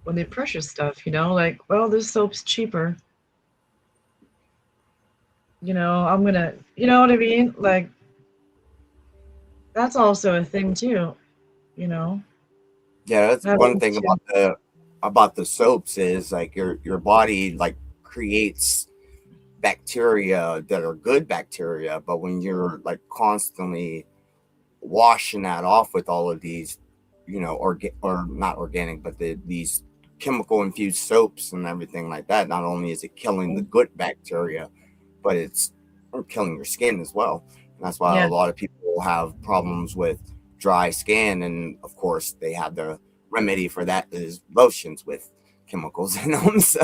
when they purchase stuff, you know, like, well, this soap's cheaper. You know, I'm gonna, you know what I mean? Like, that's also a thing too, you know. Yeah, that's one Having thing to, about the soaps is like your body like creates bacteria that are good bacteria, but when you're like constantly washing that off with all of these, you know, or not organic, but these chemical infused soaps and everything like that, not only is it killing the good bacteria, but it's killing your skin as well. And that's why a lot of people have problems with dry skin, and of course they have the remedy for that is lotions with chemicals in them. So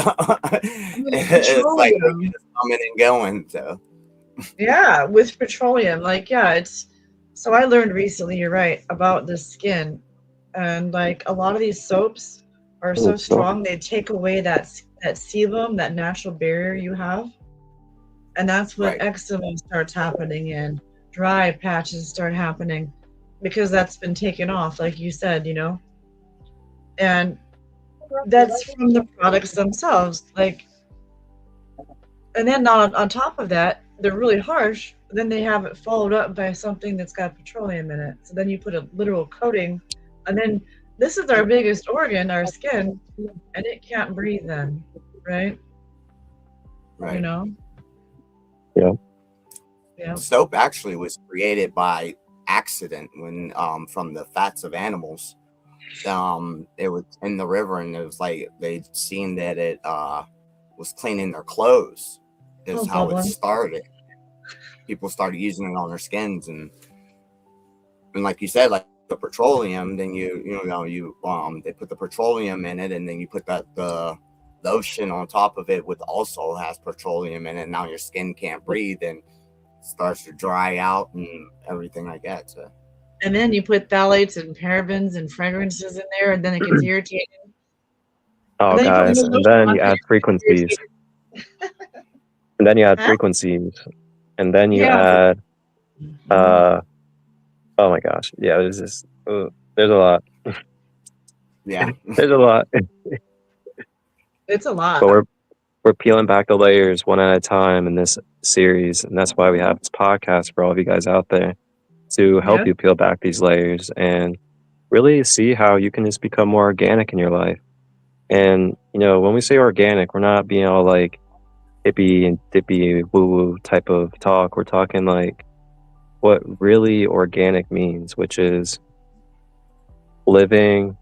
it's like they're just coming and going. So yeah, with petroleum, like, yeah, it's, so I learned recently, you're right, about the skin, and like a lot of these soaps are so strong, they take away that sebum, that natural barrier you have, and that's when eczema starts happening and dry patches start happening, because that's been taken off, like you said, you know. And that's from the products themselves, like, and then on top of that, they're really harsh, then they have it followed up by something that's got petroleum in it, so then you put a literal coating, and then this is our biggest organ, our skin, and it can't breathe then, right? You know. Yeah. Soap actually was created by accident when from the fats of animals. It was in the river, and it was like they'd seen that it was cleaning their clothes. Is how it started. People started using it on their skins, and like you said, like the petroleum, then you they put the petroleum in it, and then you put the lotion on top of it with also has petroleum in it. Now your skin can't breathe and starts to dry out and everything like that. So, and then you put phthalates and parabens and fragrances in there, and then it gets irritating. Oh, guys, and then you add frequencies. And then you add frequencies. And then you add, oh my gosh. Yeah, there's just, there's a lot. Yeah. There's a lot. It's a lot. But we're peeling back the layers one at a time in this series. And that's why we have this podcast for all of you guys out there to help you peel back these layers and really see how you can just become more organic in your life. And, you know, when we say organic, we're not being all like hippie and dippy woo-woo type of talk. We're talking like what really organic means, which is living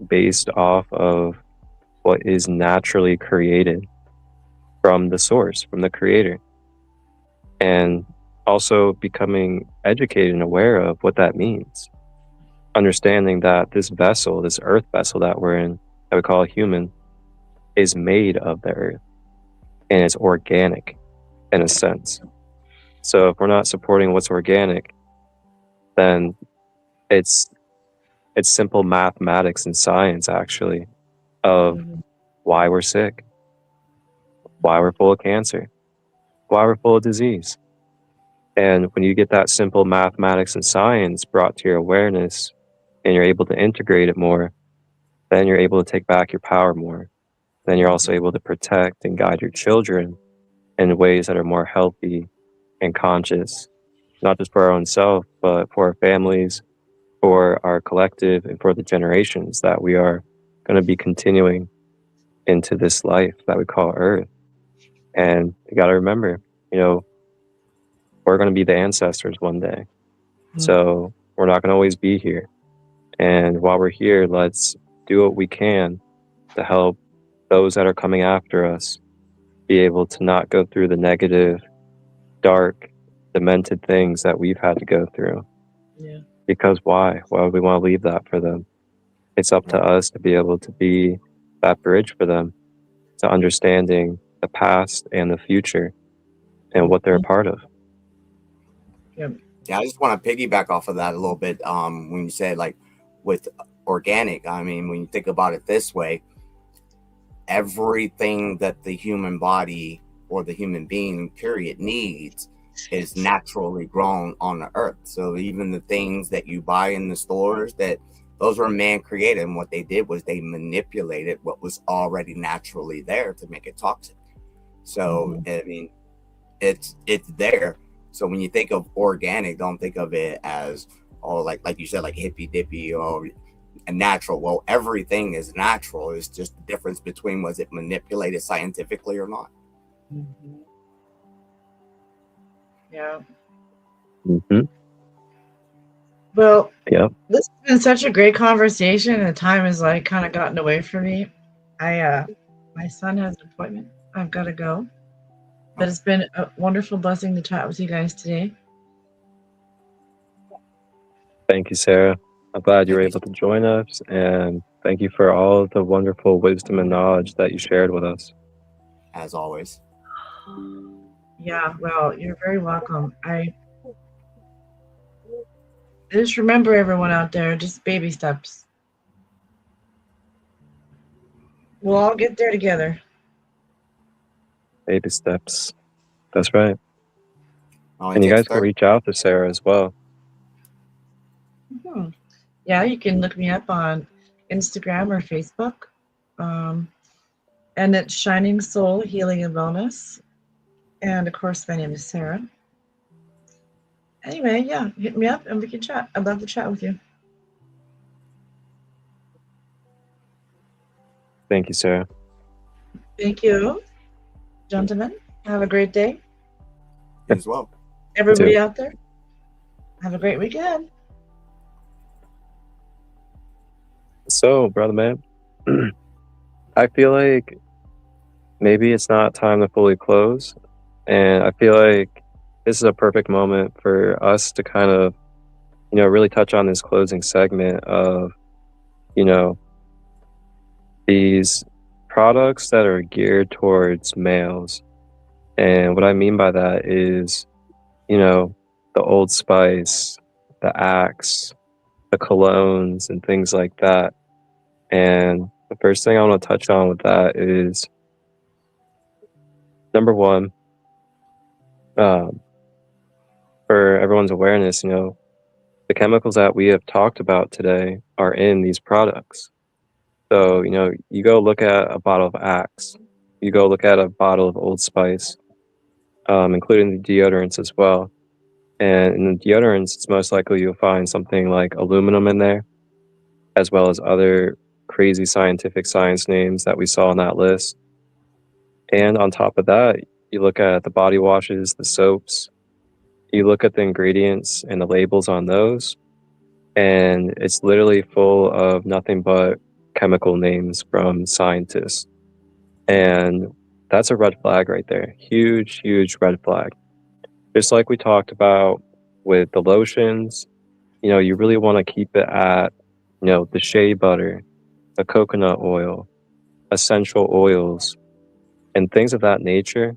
based off of what is naturally created from the source, from the creator. And also becoming educated and aware of what that means. Understanding that this vessel, this earth vessel that we're in, that we call a human, is made of the earth. And it's organic in a sense. So if we're not supporting what's organic, then it's simple mathematics and science actually of why we're sick, why we're full of cancer, why we're full of disease. And when you get that simple mathematics and science brought to your awareness and you're able to integrate it more, then you're able to take back your power more. Then you're also able to protect and guide your children in ways that are more healthy and conscious, not just for our own self, but for our families, for our collective, and for the generations that we are going to be continuing into this life that we call Earth. And you got to remember, you know, we're going to be the ancestors one day. So we're not going to always be here. And while we're here, let's do what we can to help those that are coming after us be able to not go through the negative, dark, demented things that we've had to go through. Yeah. Because why? Why would we want to leave that for them? It's up to us to be able to be that bridge for them to understanding the past and the future and what they're a part of. Yep. Yeah, I just want to piggyback off of that a little bit. When you said like with organic, I mean, when you think about it this way, everything that the human body or the human being period needs is naturally grown on the earth. So even the things that you buy in the stores, that those were man created, and what they did was they manipulated what was already naturally there to make it toxic. So I mean, it's there. So when you think of organic, don't think of it as like you said, like hippy dippy or natural. Well, everything is natural. It's just the difference between was it manipulated scientifically or not. Yeah. Well, this has been such a great conversation, and the time has like kind of gotten away from me. My son has an appointment. I've got to go. But it's been a wonderful blessing to chat with you guys today. Thank you, Sarah. I'm glad you were able to join us, and thank you for all of the wonderful wisdom and knowledge that you shared with us. As always. Yeah, well, you're very welcome. I just remember, everyone out there, just baby steps. We'll all get there together. Baby steps. That's right. Only And you takes guys can reach out to Sarah as well. Yeah, you can look me up on Instagram or Facebook. And it's Shining Soul Healing and Wellness. And of course, my name is Sarah. Anyway, yeah, hit me up and we can chat. I'd love to chat with you. Thank you, Sarah. Thank you, gentlemen. Have a great day. You as well. Everybody out there, have a great weekend. So, brother man, I feel like maybe it's not time to fully close. And I feel like this is a perfect moment for us to kind of, you know, really touch on this closing segment of, you know, these products that are geared towards males. And what I mean by that is, you know, the Old Spice, the Axe, the colognes, and things like that. And the first thing I want to touch on with that is, number one, for everyone's awareness, you know, the chemicals that we have talked about today are in these products. So, you know, you go look at a bottle of Axe, you go look at a bottle of Old Spice, including the deodorants as well. And in the deodorants, it's most likely you'll find something like aluminum in there, as well as other crazy scientific science names that we saw on that list. And on top of that, you look at the body washes, the soaps, you look at the ingredients and the labels on those, and it's literally full of nothing but chemical names from scientists. And that's a red flag right there. Huge, huge red flag. Just like we talked about with the lotions, you know, you really want to keep it at, you know, the shea butter, the coconut oil, essential oils, and things of that nature.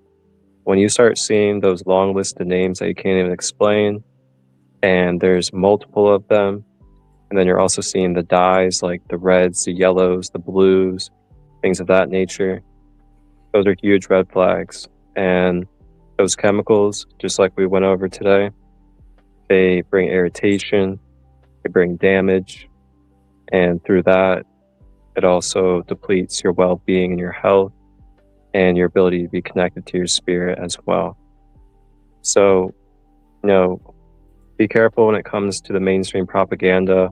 When you start seeing those long list of names that you can't even explain, and there's multiple of them, and then you're also seeing the dyes like the reds, the yellows, the blues, things of that nature, those are huge red flags. And those chemicals, just like we went over today, they bring irritation, they bring damage, and through that, it also depletes your well-being and your health and your ability to be connected to your spirit as well. So, be careful when it comes to the mainstream propaganda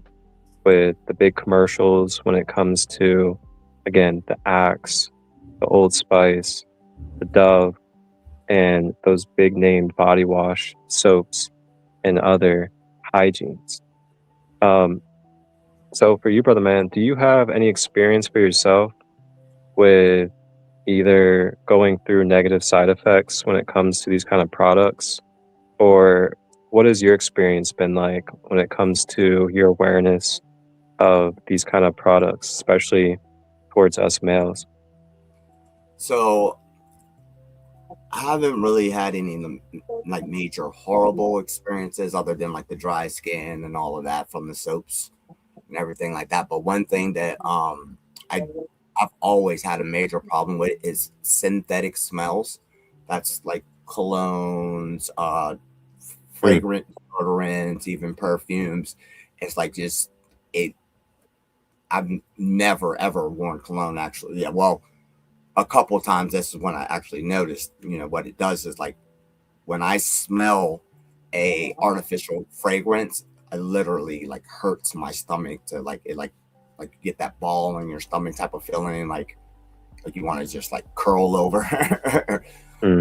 with the big commercials, when it comes to, again, the Axe, the Old Spice, the Dove, and those big named body wash soaps and other hygienes. So for you, brother man, do you have any experience for yourself with either going through negative side effects when it comes to these kind of products? Or what has your experience been like when it comes to your awareness of these kind of products, especially towards us males? So I haven't really had any like major horrible experiences other than like the dry skin and all of that from the soaps and everything like that. But one thing that I've always had a major problem with is synthetic smells. That's like colognes, fragrant deodorants, even perfumes. It's like just it. I've never ever worn cologne actually. Yeah, well, a couple times. This is when I actually noticed. What it does is like when I smell a artificial fragrance, I literally like hurts my stomach to like it like get that ball in your stomach type of feeling, like you want to just like curl over.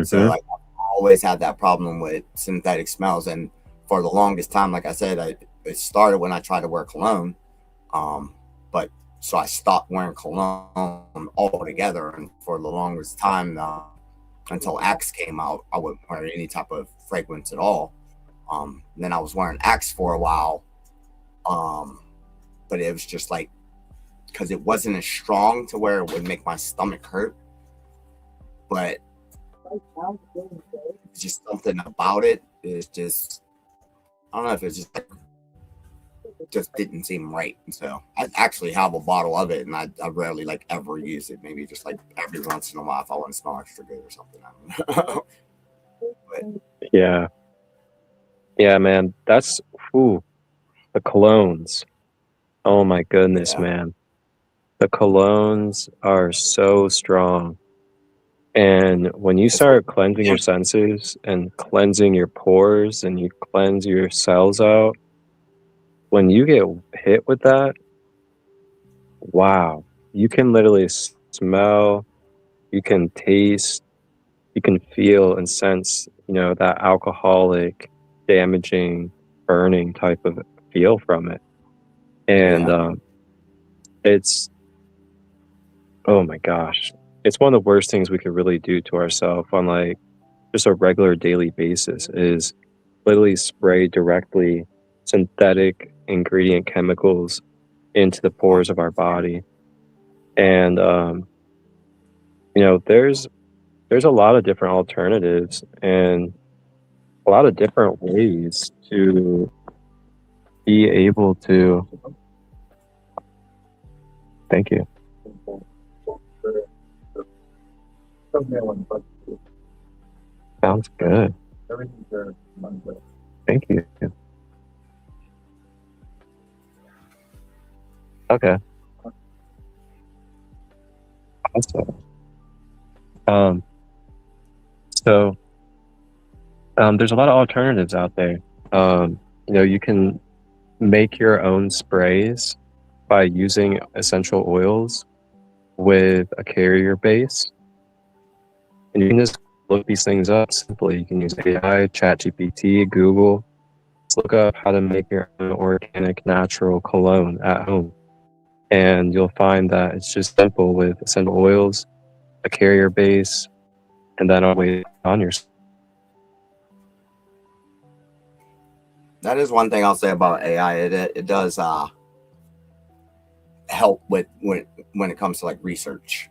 So like I've always had that problem with synthetic smells, and for the longest time, like I said, it started when I tried to wear cologne, but so I stopped wearing cologne altogether, and for the longest time until Axe came out, I wouldn't wear any type of fragrance at all. Then I was wearing Axe for a while, but it was just like because it wasn't as strong to where it would make my stomach hurt, but just something about it is just, I don't know if it's just like, just didn't seem right. So I actually have a bottle of it, and I rarely like ever use it. Maybe just like every once in a while if I want to smell extra good or something. I don't know. But, yeah, man. That's the colognes. Oh my goodness, man. The colognes are so strong. And when you start cleansing your senses and cleansing your pores and you cleanse your cells out, when you get hit with that, wow, you can literally smell, you can taste, you can feel and sense, that alcoholic, damaging, burning type of feel from it. And it's, oh my gosh, it's one of the worst things we could really do to ourselves on like just a regular daily basis is literally spray directly synthetic ingredient chemicals into the pores of our body. And there's a lot of different alternatives and a lot of different ways to be able to. Thank you. Sounds good. Thank you. Okay. Awesome. So there's a lot of alternatives out there. You can make your own sprays by using essential oils with a carrier base. And you can just look these things up simply. You can use AI, ChatGPT, Google. Just look up how to make your own organic, natural cologne at home. And you'll find that it's just simple with essential oils, a carrier base, and then always on your. that is one thing I'll say about AI. It does help with when it comes to like research.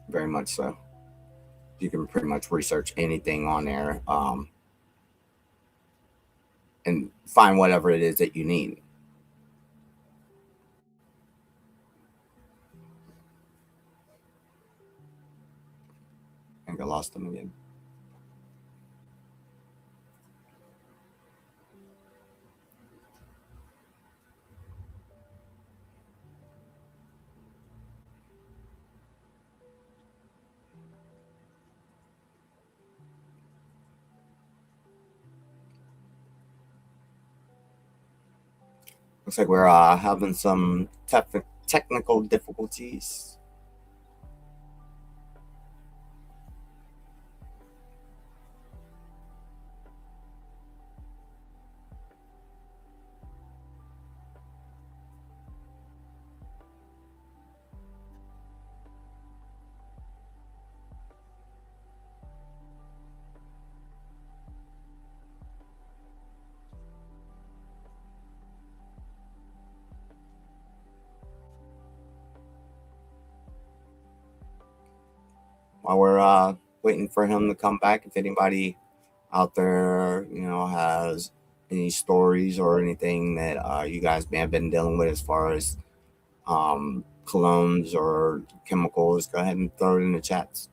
Very much so. You can pretty much research anything on there and find whatever it is that you need. I think I lost them again. Looks like we're having some technical difficulties. While we're waiting for him to come back, if anybody out there, has any stories or anything that you guys may have been dealing with as far as colognes or chemicals, go ahead and throw it in the chats.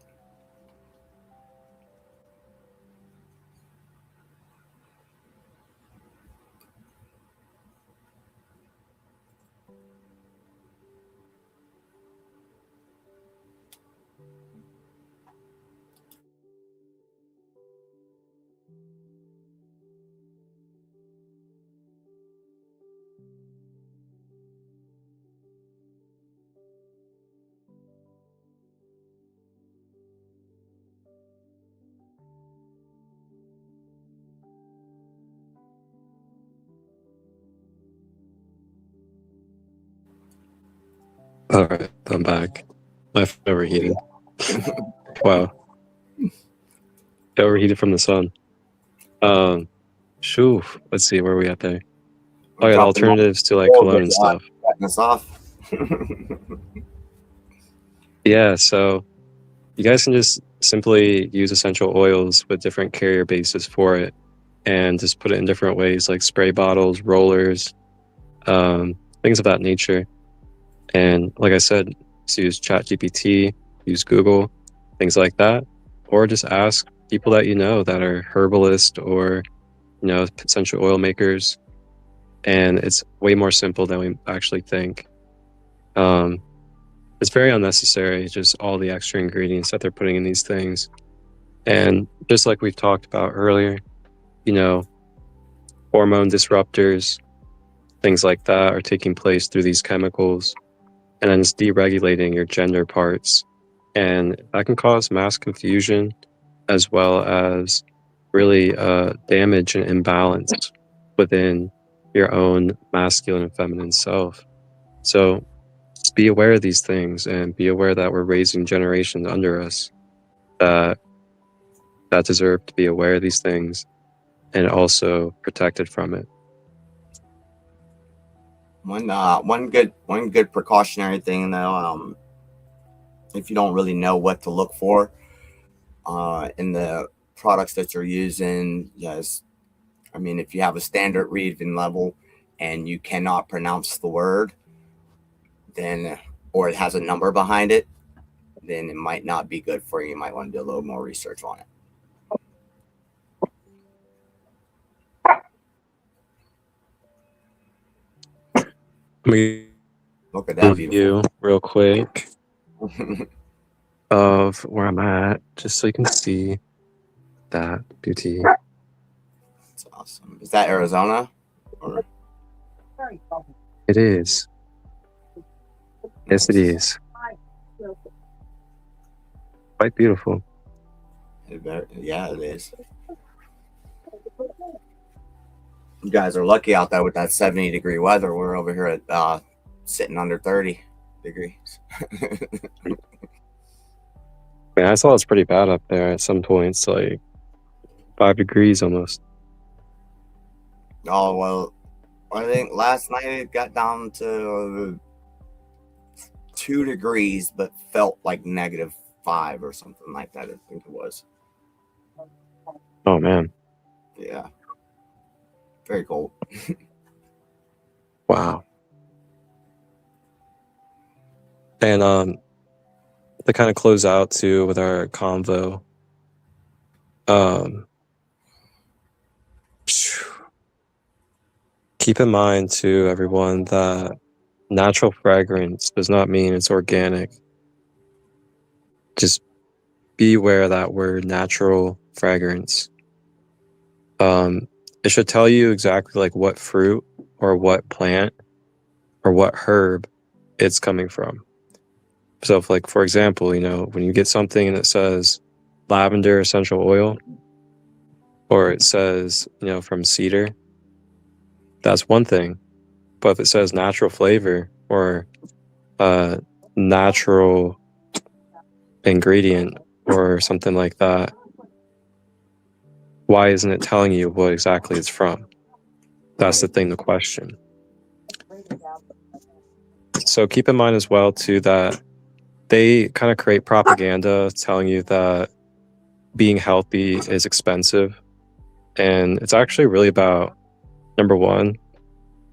All right, I'm back. My phone overheated. Wow. It overheated from the sun. Let's see, where are we at there? Oh, yeah, alternatives to like cologne and stuff. Us off. Yeah, so you guys can just simply use essential oils with different carrier bases for it, and just put it in different ways, like spray bottles, rollers, things of that nature. And like I said, just use ChatGPT, use Google, things like that, or just ask people that you know that are herbalists or essential oil makers. And it's way more simple than we actually think. It's very unnecessary, just all the extra ingredients that they're putting in these things. And just like we've talked about earlier, hormone disruptors, things like that are taking place through these chemicals, and then it's deregulating your gender parts. And that can cause mass confusion as well as really damage and imbalance within your own masculine and feminine self. So just be aware of these things, and be aware that we're raising generations under us that deserve to be aware of these things and also protected from it. One good precautionary thing though, if you don't really know what to look for in the products that you're using, if you have a standard reading level and you cannot pronounce the word, then, or it has a number behind it, then it might not be good for you. You might want to do a little more research on it. Let me look at that view real quick of where I'm at, just so you can see that beauty. That's awesome. Is that Arizona? Or? It is. Yes, it is. Quite beautiful. Yeah, it is. You guys are lucky out there with that 70-degree weather. We're over here at sitting under 30 degrees. Man, I saw it's pretty bad up there at some points, like 5 degrees almost. Oh, well, I think last night it got down to 2 degrees, but felt like -5 or something like that, I think it was. Oh, man. Yeah. Very cold. Wow. And to kind of close out too with our convo, keep in mind too, everyone, that natural fragrance does not mean it's organic. Just be aware of that word, natural fragrance. It should tell you exactly like what fruit or what plant or what herb it's coming from. So if, like, for example, when you get something and it says lavender essential oil, or it says, from cedar, that's one thing. But if it says natural flavor or natural ingredient or something like that, why isn't it telling you what exactly it's from? That's the thing to question. So keep in mind as well, too, that they kind of create propaganda telling you that being healthy is expensive. And it's actually really about, number one,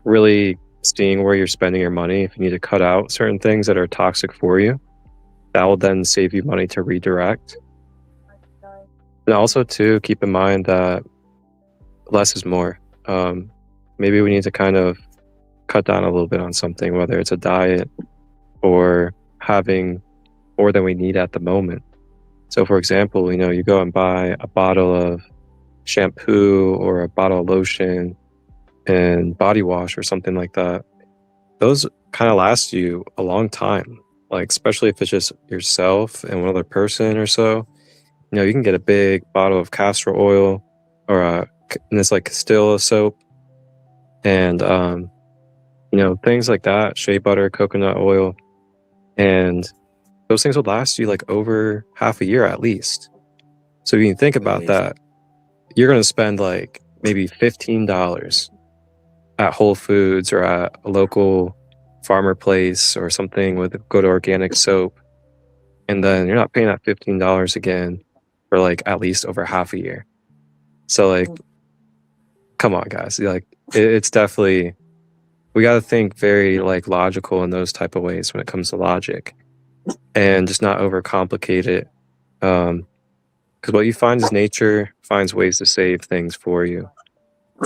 really seeing where you're spending your money. If you need to cut out certain things that are toxic for you, that will then save you money to redirect. And also, too, keep in mind that less is more. Maybe we need to kind of cut down a little bit on something, whether it's a diet or having more than we need at the moment. So, for example, you go and buy a bottle of shampoo or a bottle of lotion and body wash or something like that. Those kind of last you a long time, like especially if it's just yourself and one other person or so. You can get a big bottle of castor oil or and it's like Castilla soap and things like that, shea butter, coconut oil, and those things would last you like over half a year at least. So if you can think about that, you're going to spend like maybe $15 at Whole Foods or at a local farmer place or something with good organic soap, and then you're not paying that $15 again for like at least over half a year. So like, come on, guys, like it's definitely, we got to think very like logical in those type of ways when it comes to logic, and just not overcomplicate it. Because what you find is nature finds ways to save things for you,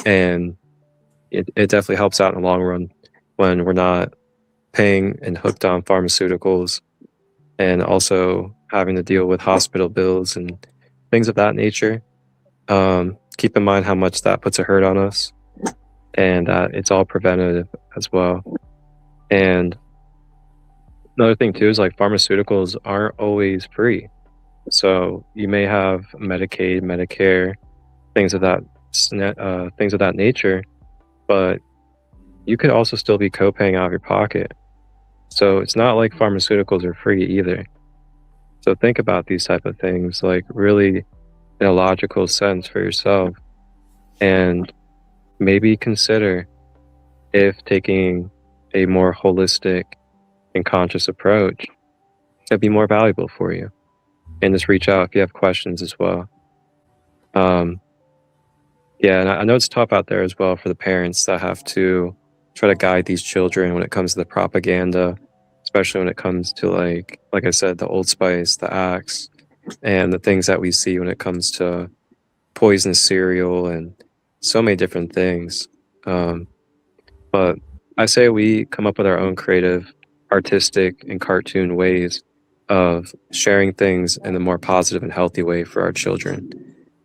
and it definitely helps out in the long run when we're not paying and hooked on pharmaceuticals, and also having to deal with hospital bills and things of that nature. Keep in mind how much that puts a hurt on us, and it's all preventative as well. And another thing too is like pharmaceuticals aren't always free. So you may have Medicaid, Medicare, things of that nature, but you could also still be co-paying out of your pocket. So it's not like pharmaceuticals are free either. So think about these type of things like really in a logical sense for yourself, and maybe consider if taking a more holistic and conscious approach would be more valuable for you. And just reach out if you have questions as well. Yeah, and I know it's tough out there as well for the parents that have to try to guide these children when it comes to the propaganda, especially when it comes to like I said, the Old Spice, the Axe, and the things that we see when it comes to poisonous cereal and so many different things. But I say we come up with our own creative, artistic, and cartoon ways of sharing things in a more positive and healthy way for our children.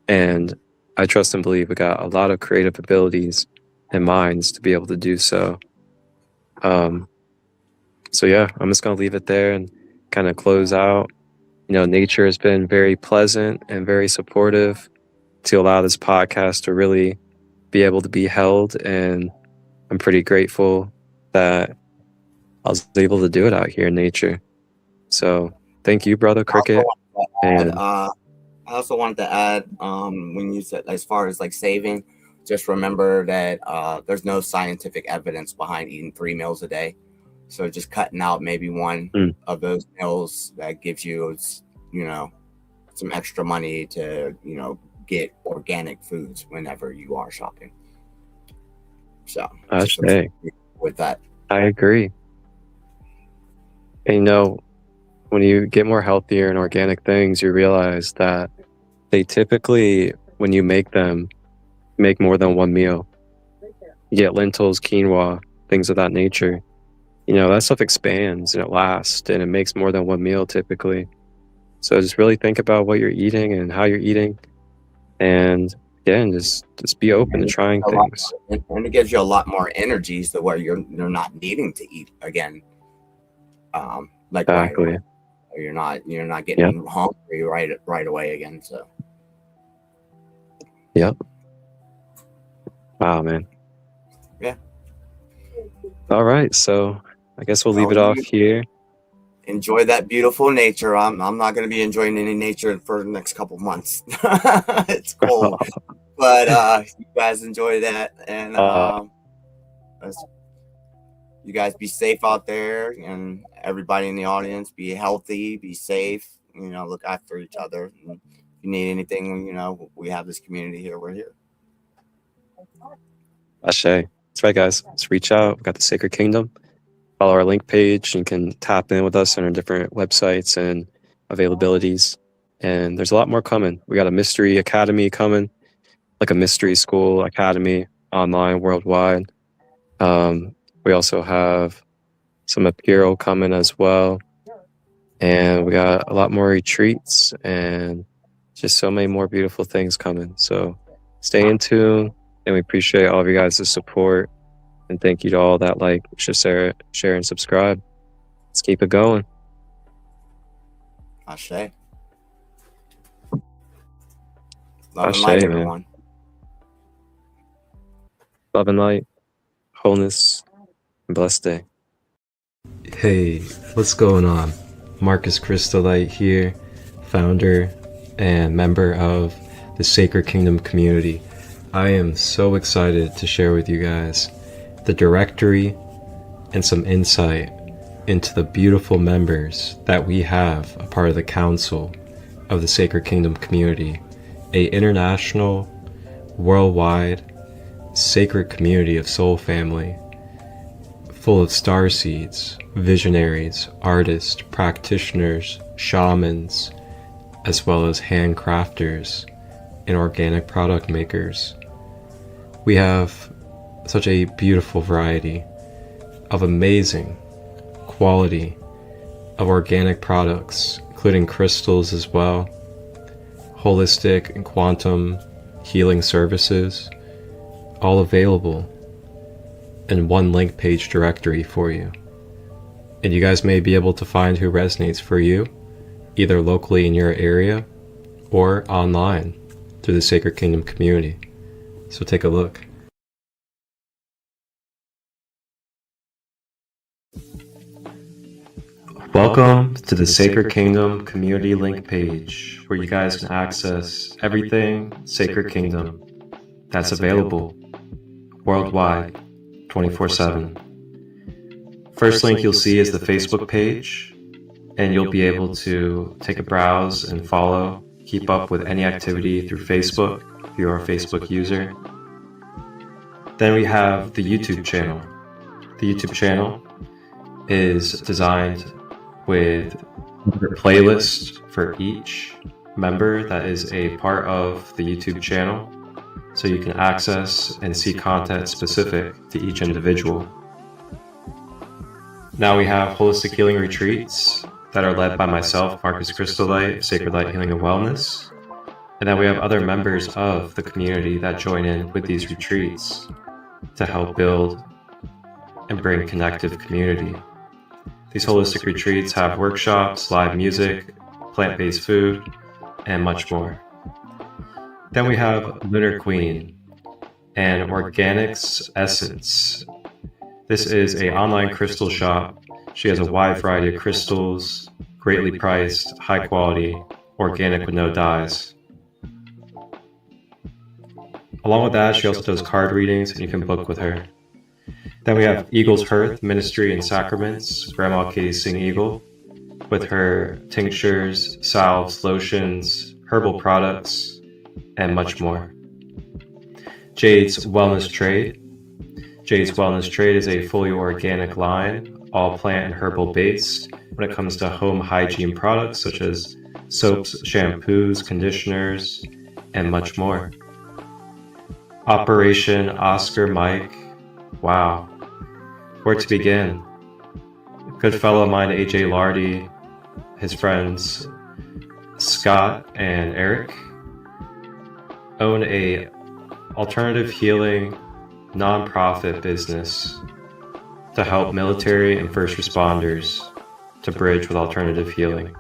And I trust and believe we got a lot of creative abilities and minds to be able to do so. So yeah, I'm just going to leave it there and kind of close out. Nature has been very pleasant and very supportive to allow this podcast to really be able to be held. And I'm pretty grateful that I was able to do it out here in nature. So thank you, Brother Cricket. I also wanted to add, when you said as far as like saving, just remember that there's no scientific evidence behind eating 3 meals a day. So just cutting out maybe one of those meals that gives you, some extra money to, get organic foods whenever you are shopping. So with that, I agree. And when you get more healthier and organic things, you realize that they typically, when you make them, make more than one meal. You get lentils, quinoa, things of that nature. That stuff expands and it lasts and it makes more than one meal typically. So just really think about what you're eating and how you're eating. And Yeah, and just be open to trying things. And it gives you a lot more energies to where you're not needing to eat again. Like Exactly. you're not getting hungry right away again. So. Yep. Wow, man. Yeah. All right, so I guess we'll leave it off here. Enjoy that beautiful nature. I'm not going to be enjoying any nature for the next couple months. It's cold, but you guys enjoy that, and you guys be safe out there, and everybody in the audience be healthy, be safe. Look after each other. And if you need anything, we have this community here. We're here. Ashe. That's right, guys. Let's reach out. We've got the Sacred Kingdom. Follow our link page. You can tap in with us on our different websites and availabilities. And there's a lot more coming. We got a mystery academy coming, like a mystery school academy online worldwide. We also have some apparel coming as well. And we got a lot more retreats and just so many more beautiful things coming. So stay in tune, and we appreciate all of you guys' support. And thank you to all that share, and subscribe. Let's keep it going. Ashe. Love and light, everyone. Love and light, wholeness, and blessed day. Hey, what's going on? Marcus Crystallite here, founder and member of the Sacred Kingdom community. I am so excited to share with you guys the directory and some insight into the beautiful members that we have a part of the council of the Sacred Kingdom community, a international, worldwide, sacred community of soul family, full of starseeds, visionaries, artists, practitioners, shamans, as well as handcrafters and organic product makers. We have such a beautiful variety of amazing quality of organic products, including crystals as well, holistic and quantum healing services, all available in one link page directory for you. And you guys may be able to find who resonates for you, either locally in your area or online through the Sacred Kingdom community. So take a look. Welcome to the Sacred Kingdom community link page, where you guys can access everything Sacred Kingdom that's available worldwide 24/7. First link you'll see is the Facebook page, and you'll be able to take a browse and follow, keep up with any activity through Facebook if you're a Facebook user. Then we have the YouTube channel. The YouTube channel is designed with a playlist for each member that is a part of the YouTube channel, so you can access and see content specific to each individual. Now we have holistic healing retreats that are led by myself, Marcus Crystallite, Sacred Light Healing and Wellness. And then we have other members of the community that join in with these retreats to help build and bring connective community. These holistic retreats have workshops, live music, plant-based food, and much more. Then we have Lunar Queen and Organics Essence. This is an online crystal shop. She has a wide variety of crystals, greatly priced, high quality, organic with no dyes. Along with that, she also does card readings, and you can book with her. Then we have Eagle's Hearth Ministry and Sacraments, Grandma Kitty Sing Eagle, with her tinctures, salves, lotions, herbal products, and much more. Jade's Wellness Trade. Jade's Wellness Trade is a fully organic line, all plant and herbal based when it comes to home hygiene products such as soaps, shampoos, conditioners, and much more. Operation Oscar Mike. Wow. Where to begin? Good fellow of mine, AJ Lardy, his friends Scott and Eric, own a alternative healing nonprofit business to help military and first responders to bridge with alternative healing.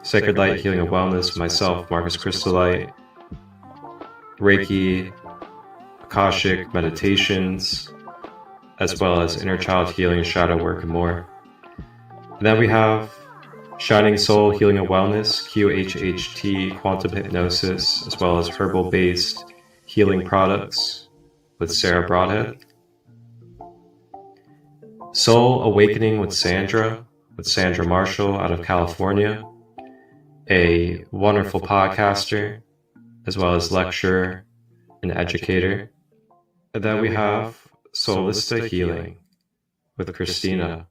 Sacred Light Healing and Wellness with myself, Marcus Crystallite, Reiki, Akashic meditations, as well as inner child healing, shadow work, and more. And then we have Shining Soul Healing and Wellness, QHHT, quantum hypnosis, as well as herbal-based healing products with Sarah Broadhead. Soul Awakening with Sandra Marshall out of California, a wonderful podcaster, as well as lecturer and educator. And then we have Soulista Healing with Christina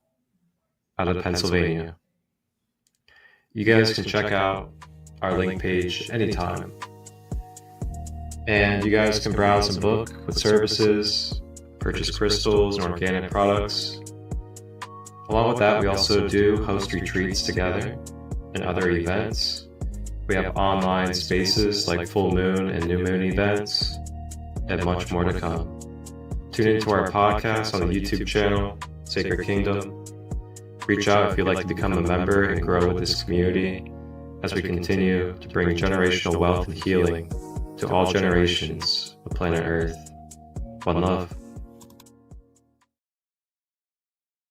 out of Pennsylvania. You guys can check out our link page anytime. And you guys can browse and book with services, purchase crystals and organic products. Along with that, we also do host retreats together and other events. We have online spaces like full moon and new moon events, and much more to come. Tune into our podcast on the YouTube channel, Sacred Kingdom. Reach out if you'd like to become a member and grow with this community as we continue to bring generational wealth and healing to all generations of planet Earth. One love.